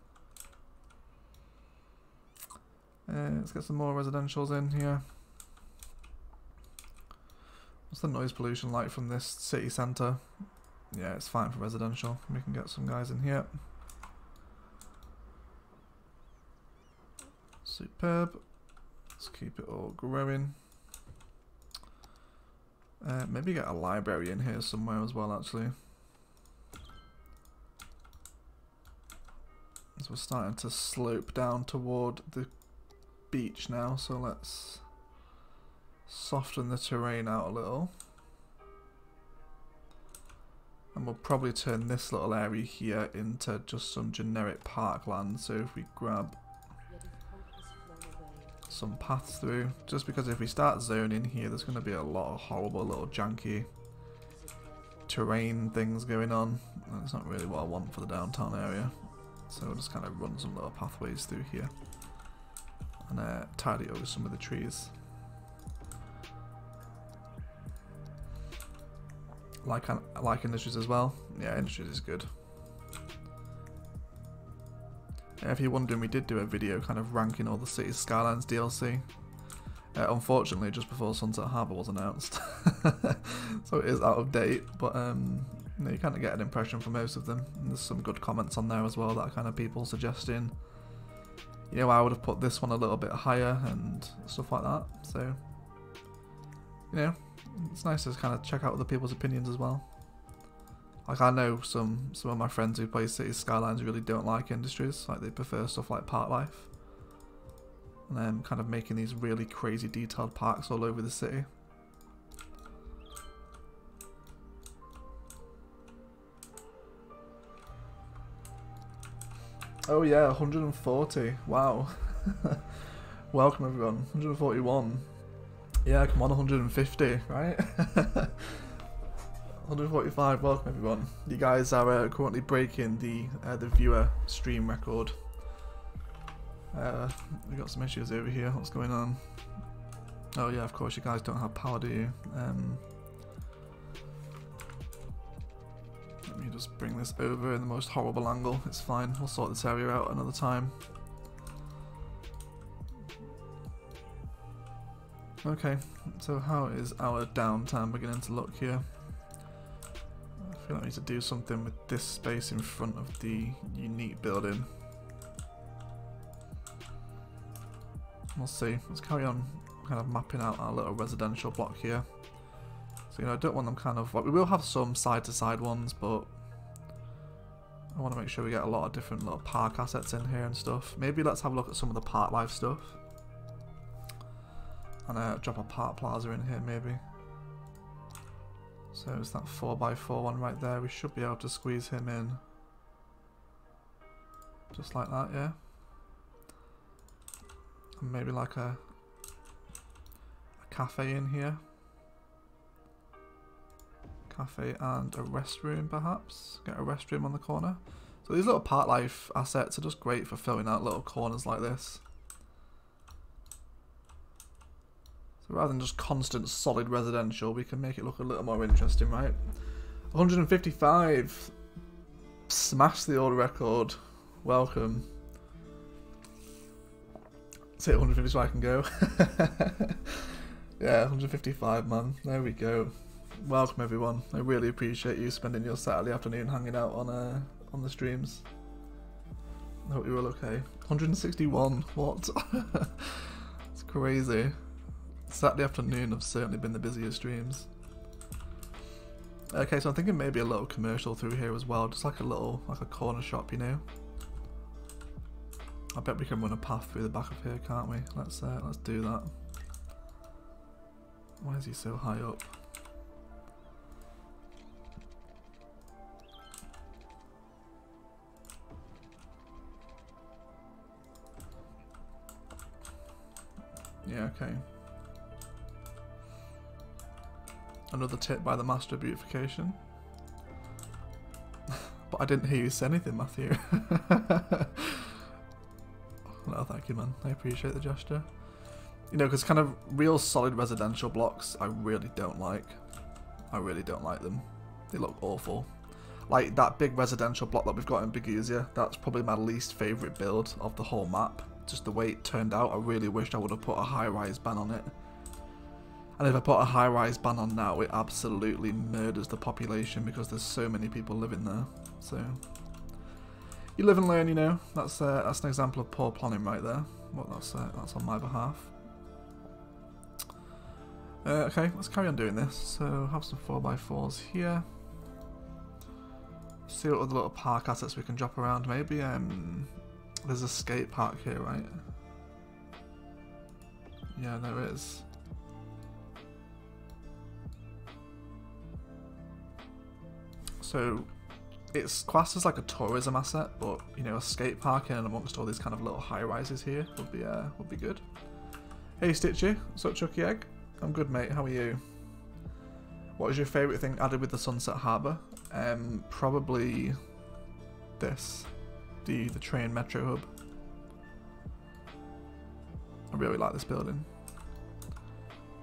Let's get some more residentials in here. What's the noise pollution like from this city centre? Yeah, it's fine for residential. We can get some guys in here. Superb. Let's keep it all growing. Maybe get a library in here somewhere as well, actually. As we're starting to slope down toward the beach now, so let's soften the terrain out a little. And we'll probably turn this little area here into just some generic parkland. So if we grab some paths through, just because if we start zoning here, there's going to be a lot of horrible little janky terrain things going on. That's not really what I want for the downtown area. So we'll just kind of run some little pathways through here and tidy over some of the trees. Like Industries as well. Yeah, Industries is good. If you're wondering, we did do a video kind of ranking all the Cities Skylines DLC. Unfortunately, just before Sunset Harbour was announced. So it is out of date, but you know, you kind of get an impression from most of them. And there's some good comments on there as well, that kind of people suggesting, you know, I would have put this one a little bit higher and stuff like that. So, you know, it's nice to kind of check out other people's opinions as well. Like, I know some of my friends who play Cities Skylines really don't like Industries. Like, they prefer stuff like Park Life. And then kind of making these really crazy detailed parks all over the city. Oh yeah, 140. Wow. Welcome everyone. 141. Yeah, come on, 150, right? 145. Welcome everyone. You guys are currently breaking the viewer stream record. We got some issues over here. What's going on? Oh yeah, of course you guys don't have power, do you? Let me just bring this over in the most horrible angle. It's fine. We'll sort this area out another time. Okay, so how is our downtime beginning to look here? I feel like I need to do something with this space in front of the unique building. We'll see. Let's carry on kind of mapping out our little residential block here. So, you know, I don't want them kind of... like, we will have some side-to-side ones, but I want to make sure we get a lot of different little park assets in here and stuff. Maybe let's have a look at some of the park life stuff. And drop a park plaza in here, maybe. So it's that 4x4 one right there. We should be able to squeeze him in. Just like that, yeah. And maybe like a cafe in here. Cafe and a restroom, perhaps. Get a restroom on the corner. So these little park life assets are just great for filling out little corners like this. So rather than just constant solid residential, we can make it look a little more interesting, right? 155. Smash the old record. Welcome. Let's hit 150 so I can go. Yeah, 155, man. There we go. Welcome everyone. I really appreciate you spending your Saturday afternoon hanging out on the streams. I hope you're all okay. 161. What? It's crazy. Saturday afternoon have certainly been the busiest streams. Okay, so I'm thinking maybe a little commercial through here as well, just like a corner shop, you know. I bet we can run a path through the back of here, can't we? Let's do that. Why is he so high up? Yeah, okay. Another tip by the Master of Beautification. But I didn't hear you say anything, Matthew. No, thank you, man. I appreciate the gesture. You know, because kind of real solid residential blocks, I really don't like. I really don't like them. They look awful. Like that big residential block that we've got in Bigusia, that's probably my least favourite build of the whole map. Just the way it turned out, I really wished I would have put a high-rise ban on it. And if I put a high-rise ban on now, it absolutely murders the population because there's so many people living there. So, you live and learn, you know. That's an example of poor planning right there. Well, that's on my behalf. Okay, let's carry on doing this. So, have some 4x4s here. See what other little park assets we can drop around. Maybe there's a skate park here, right? Yeah, there is. So it's classed as like a tourism asset, but you know, a skate park in and amongst all these kind of little high rises here would be good. Hey Stitchy, what's up Chucky Egg? I'm good mate, how are you? What is your favourite thing added with the Sunset Harbour? Probably this, the train metro hub. I really like this building.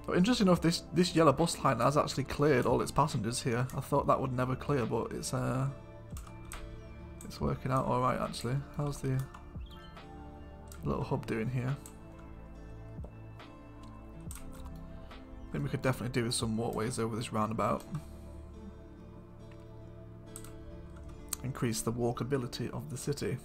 But interesting enough, this yellow bus line has actually cleared all its passengers here. I thought that would never clear, but it's working out all right actually. How's the little hub doing here? I think we could definitely do with some walkways over this roundabout. Increase the walkability of the city.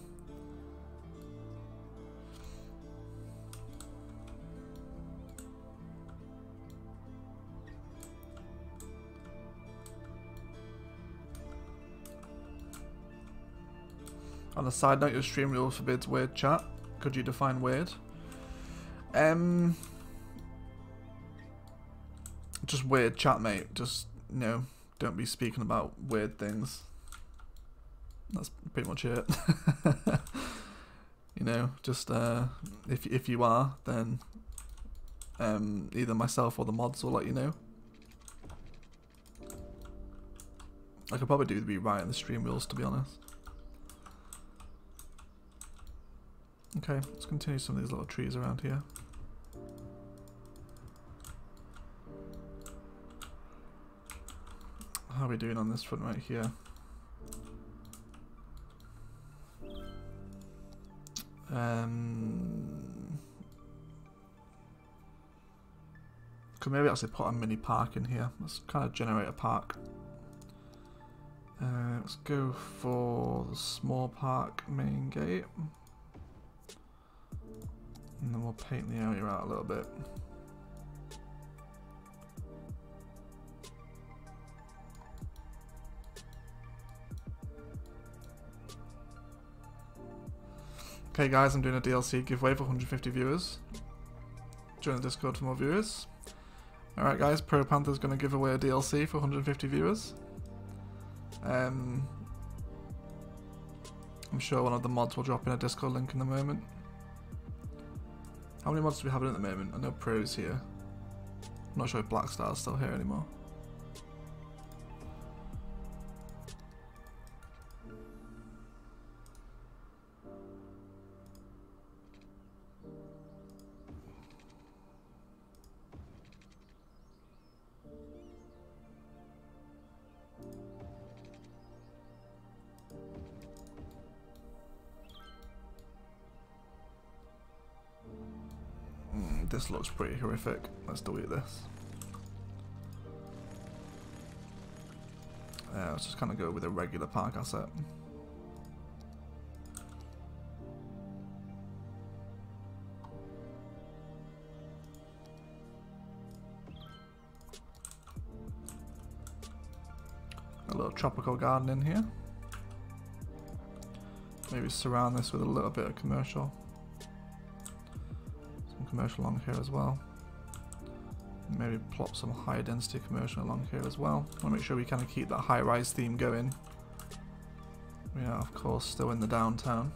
On a side note, your stream rule forbids weird chat. Could you define weird? Just weird chat, mate. Just, you know, don't be speaking about weird things. That's pretty much it. You know, just if you are, then either myself or the mods will let you know. I could probably do rewriting the stream rules, to be honest. Okay, let's continue some of these little trees around here. How are we doing on this front right here? Could maybe actually put a mini park in here. Let's kind of generate a park. Let's go for the small park main gate. And then we'll paint the area out a little bit. Okay guys, I'm doing a DLC giveaway for 150 viewers. Join the Discord for more viewers. Alright guys, Pro Panther's going to give away a DLC for 150 viewers. I'm sure one of the mods will drop in a Discord link in a moment. How many mods do we have in at the moment? I know Pro's here. I'm not sure if Black Star's still here anymore. This looks pretty horrific. Let's delete this. Let's just kind of go with a regular park asset. A little tropical garden in here. Maybe surround this with a little bit of commercial. Commercial along here as well. Maybe plop some high density commercial along here as well. I want to make sure we kind of keep that high rise theme going. We are of course still in the downtown.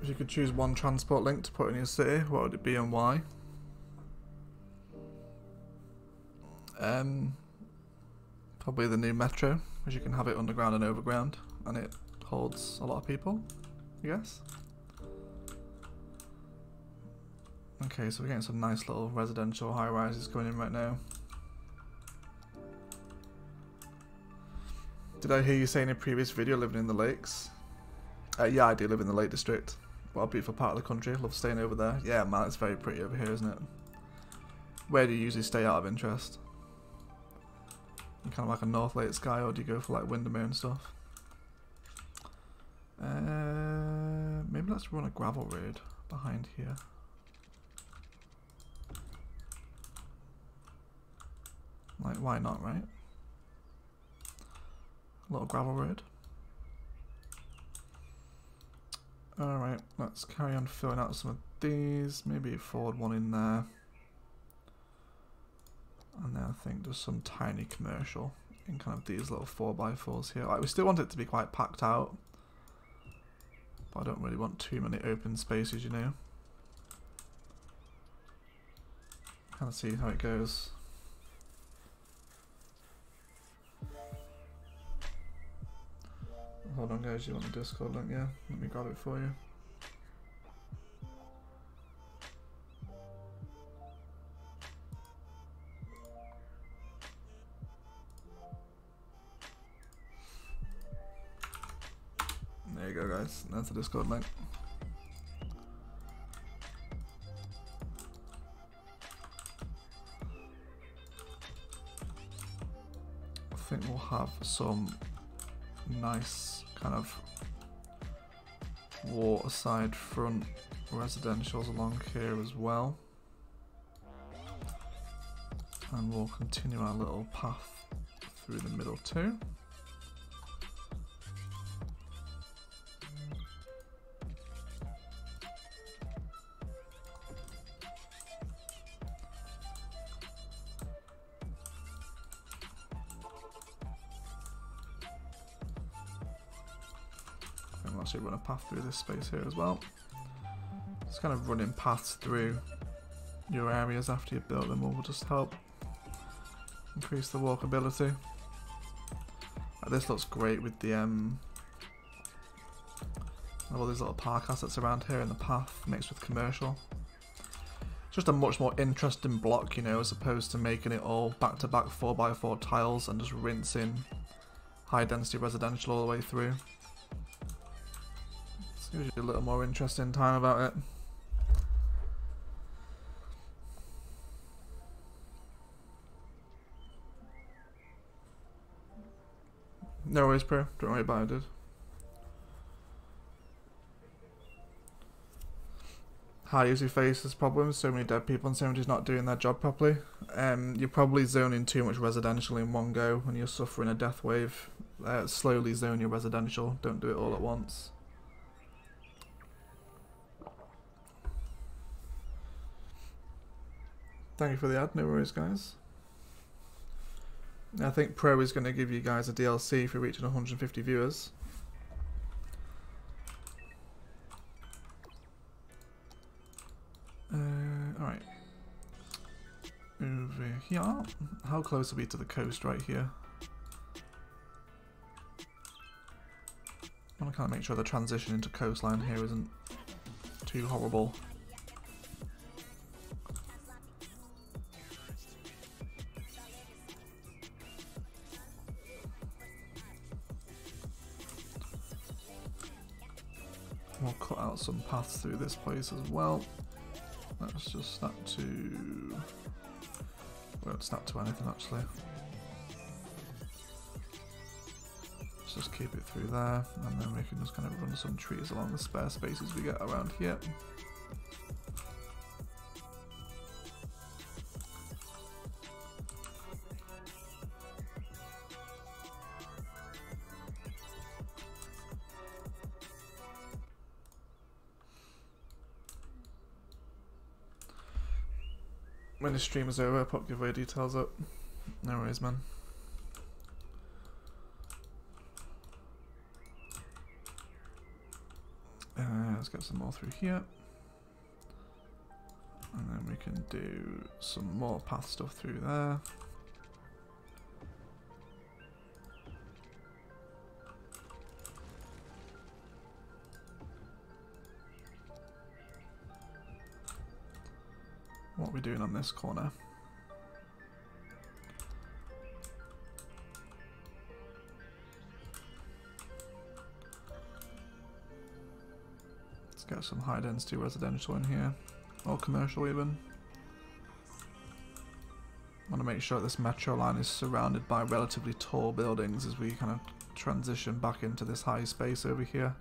If you could choose one transport link to put in your city, what would it be and why? Probably the new metro, because you can have it underground and overground, and it holds a lot of people, I guess. Okay, so we're getting some nice little residential high-rises going in right now. Did I hear you say in a previous video living in the lakes? Yeah, I do live in the Lake District. What a beautiful part of the country. Love staying over there. Yeah, man, it's very pretty over here, isn't it? Where do you usually stay out of interest? You kind of like a North Lakes guy, or do you go for like Windermere and stuff? Maybe let's run a gravel road behind here. Like, why not, right? A little gravel road. Alright, let's carry on filling out some of these. Maybe forward one in there. And then I think there's some tiny commercial in kind of these little 4x4s here. Like, we still want it to be quite packed out, but I don't really want too many open spaces, you know. Kind of see how it goes. Hold on guys, you want the Discord link? Yeah, let me grab it for you. There you go guys, that's the Discord link. I think we'll have some nice kind of waterside front residentials along here as well, and we'll continue our little path through the middle too. Actually run a path through this space here as well. Just kind of running paths through your areas after you build them will just help increase the walkability. This looks great with the all these little park assets around here in the path mixed with commercial. It's just a much more interesting block, you know, as opposed to making it all back-to-back 4x4 tiles and just rinsing high density residential all the way through. Gives you a little more interesting time about it. No worries, bro. Don't worry about it, dude. High user faces problems, so many dead people and so many just not doing their job properly. You're probably zoning too much residential in one go when you're suffering a death wave. Slowly zone your residential, don't do it all at once. Thank you for the ad, no worries guys. I think Pro is going to give you guys a DLC for reaching 150 viewers. Alright. Over here. How close are we to the coast right here? I want to kind of make sure the transition into coastline here isn't too horrible. We'll cut out some paths through this place as well. Let's just snap to... We won't snap to anything actually. Let's just keep it through there, and then we can just kind of run some trees along the spare spaces we get around here. When the stream is over, I'll pop giveaway details up. No worries, man. let's get some more through here. And then we can do some more path stuff through there. What are we doing on this corner? Let's get some high density residential in here, or commercial even. Want to make sure this metro line is surrounded by relatively tall buildings as we kind of transition back into this high space over here.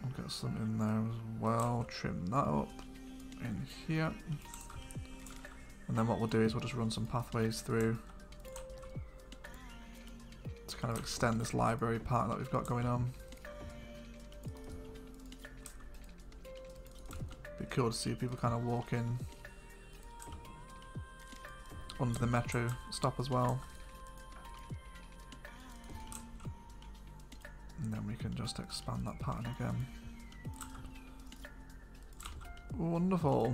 We'll get some in there as well, trim that up in here. And then what we'll do is we'll just run some pathways through to kind of extend this library part that we've got going on. Be cool to see people kind of walk in under the metro stop as well. And then we can just expand that pattern again. Wonderful.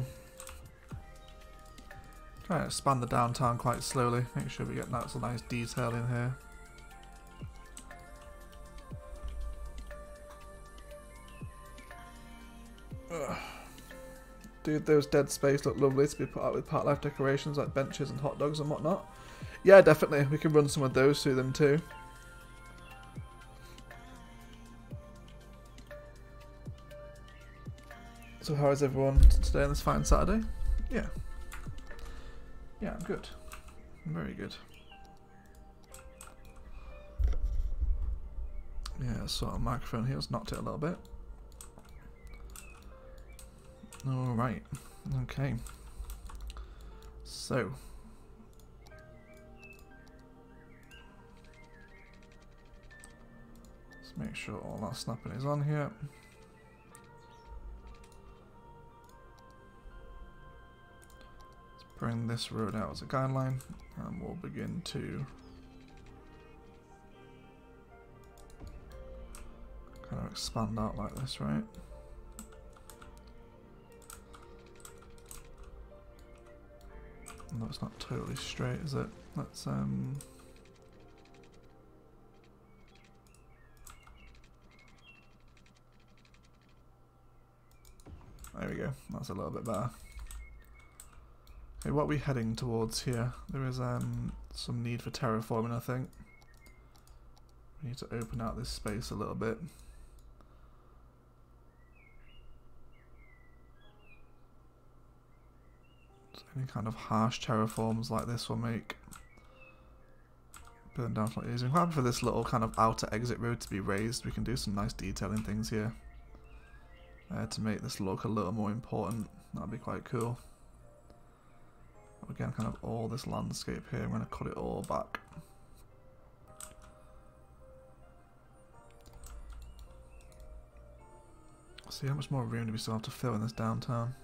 Try to expand the downtown quite slowly, make sure we get some nice detail in here. Ugh. Dude, those dead space look lovely to be put out with park life decorations like benches and hot dogs and whatnot. Yeah, definitely, we can run some of those through them too. So how is everyone today on this fine Saturday? Yeah. Yeah, I'm good. I'm very good. Yeah, so our microphone here has knocked it a little bit. Alright. Okay. So. Let's make sure all that snapping is on here. Bring this road out as a guideline, and we'll begin to kind of expand out like this, right? No, it's not totally straight, is it? Let's there we go. That's a little bit better. Okay, what are we heading towards here? There is some need for terraforming, I think. We need to open out this space a little bit. So any kind of harsh terraforms like this will make burn down not easy. I'm happy for this little kind of outer exit road to be raised. We can do some nice detailing things here to make this look a little more important. That'd be quite cool. Again, kind of all this landscape here, I'm going to cut it all back. See how much more room do we still have to fill in this downtown?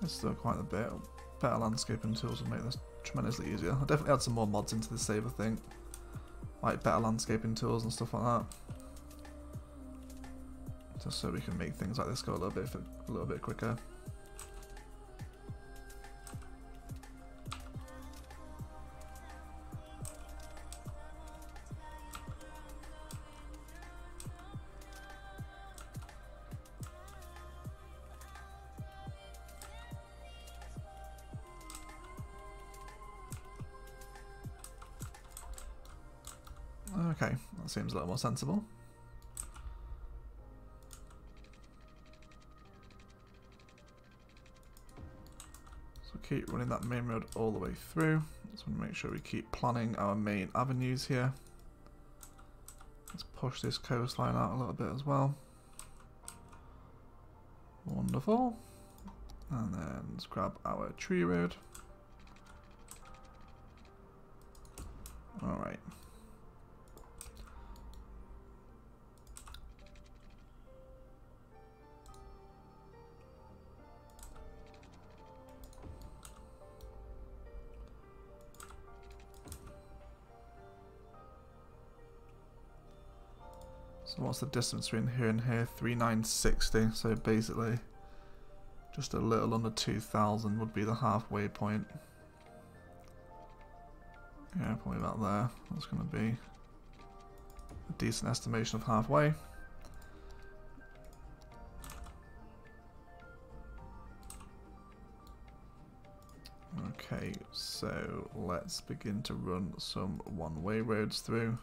There's still quite a bit. Better landscaping tools will make this tremendously easier. I'll definitely add some more mods into the save, I think. Like better landscaping tools and stuff like that. Just so we can make things like this go a little bit quicker. Okay, that seems a little more sensible. So keep running that main road all the way through. Just want to make sure we keep planning our main avenues here. Let's push this coastline out a little bit as well. Wonderful. And then let's grab our tree road. Alright. So what's the distance between here and here? 3960. So basically, just a little under 2000 would be the halfway point. Yeah, probably about there. That's going to be a decent estimation of halfway. Okay, so let's begin to run some one-way roads through.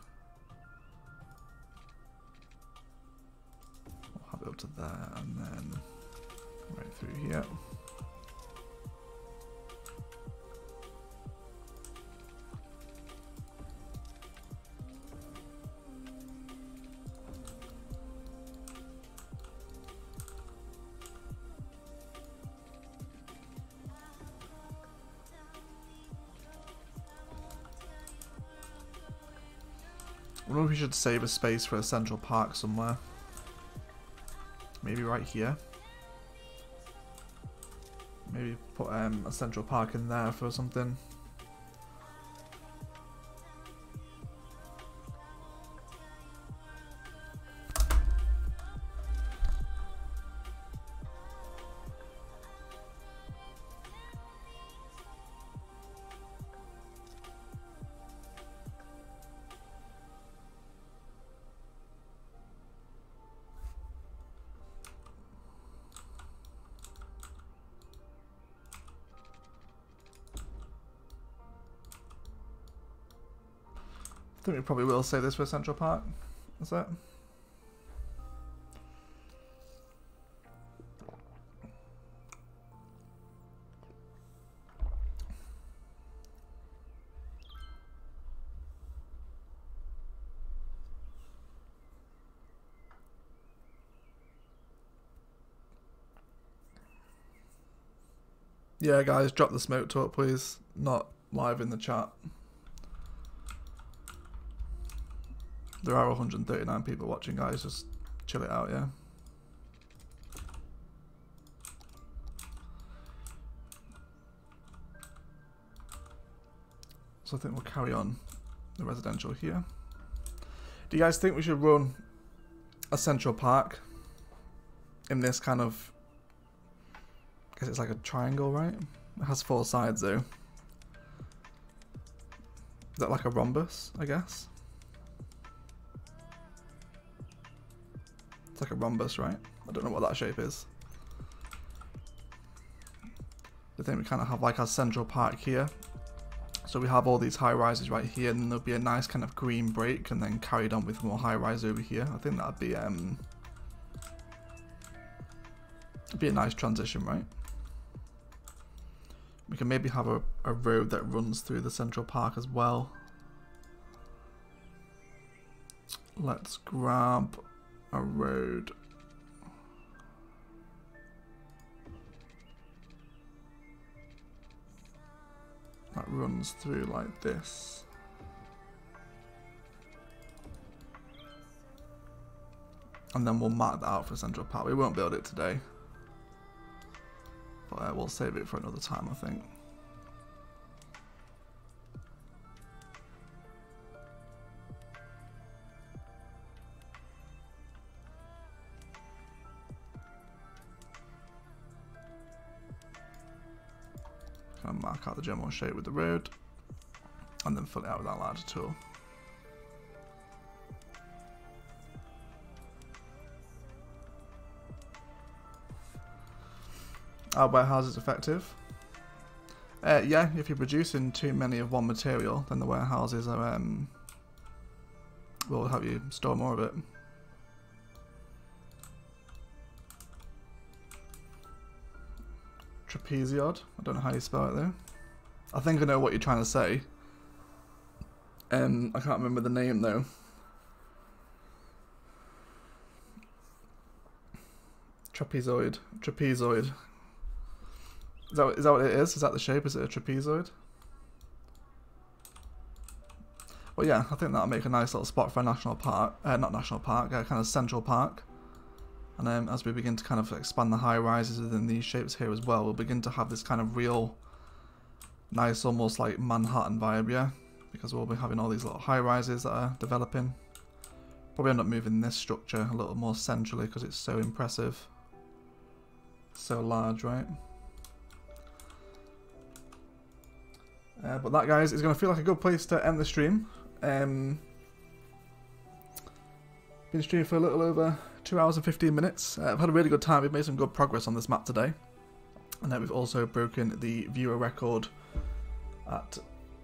We'll have it up to there and then right through here. I wonder if we should save a space for a central park somewhere. Maybe right here. Maybe put a central park in there for something. I think we probably will save this for Central Park. Is that? Yeah, guys, drop the smoke talk, please. Not live in the chat. There are 139 people watching, guys. Just chill it out, yeah? So I think we'll carry on the residential here. Do you guys think we should run a central park in this kind of... I guess it's like a triangle, right? It has 4 sides, though. Is that like a rhombus, I guess? It's like a rhombus, right? I don't know what that shape is. I think we kind of have like our central park here. So we have all these high rises right here, and then there'll be a nice kind of green break, and then carried on with more high rise over here. I think that'd be a nice transition, right? We can maybe have a road that runs through the central park as well. Let's grab a road. That runs through like this. And then we'll mark that out for Central Park. We won't build it today, but we'll save it for another time, I think. Kind of mark out the general shape with the road, and then fill it out with that larger tool. Are warehouses effective? Yeah, if you're producing too many of one material, then the warehouses are will help you store more of it. Trapeziod. I don't know how you spell it though. I think I know what you're trying to say. I can't remember the name though. Trapezoid. Trapezoid. Is that what it is? Is that the shape? Is it a trapezoid? Well, yeah, I think that'll make a nice little spot for a national park. Not national park, kind of central park. And as we begin to kind of expand the high rises within these shapes here as well, we'll begin to have this kind of real nice, almost like Manhattan vibe, yeah? Because we'll be having all these little high rises that are developing Probably end up moving this structure a little more centrally because it's so impressive. So large, right? But that, guys, is going to feel like a good place to end the stream. Been streaming for a little over 2 hours and 15 minutes. I've had a really good time. We've made some good progress on this map today. And then we've also broken the viewer record at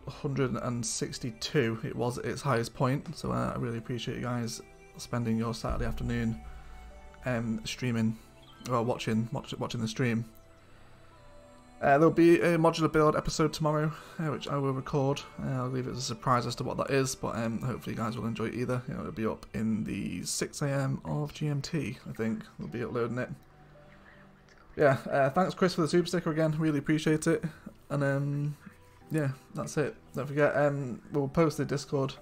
162. It was its highest point. So I really appreciate you guys spending your Saturday afternoon streaming, or watching the stream. There'll be a modular build episode tomorrow, which I will record. I'll leave it as a surprise as to what that is, but hopefully you guys will enjoy it either. It'll be up in the 6 AM of GMT, I think. We'll be uploading it. Yeah, thanks Chris for the super sticker again, really appreciate it. And yeah, that's it. Don't forget, we'll post the Discord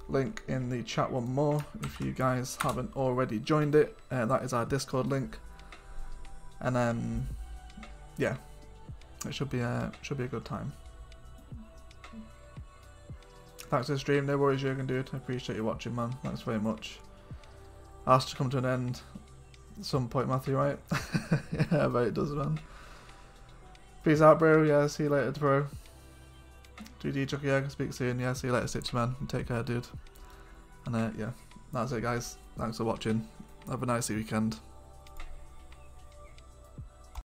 link in the chat one more if you guys haven't already joined it. That is our Discord link. And yeah. It should be a good time. Thanks for the stream. No worries, Jürgen, dude. I appreciate you watching, man. Thanks very much. Has to come to an end at some point, Matthew, right? Yeah, I bet it does, man. Peace out, bro. Yeah, see you later, bro. 2D Chucky, yeah, speak soon. Yeah, see you later, Stitch, man. And take care, dude. And yeah, that's it, guys. Thanks for watching. Have a nice weekend.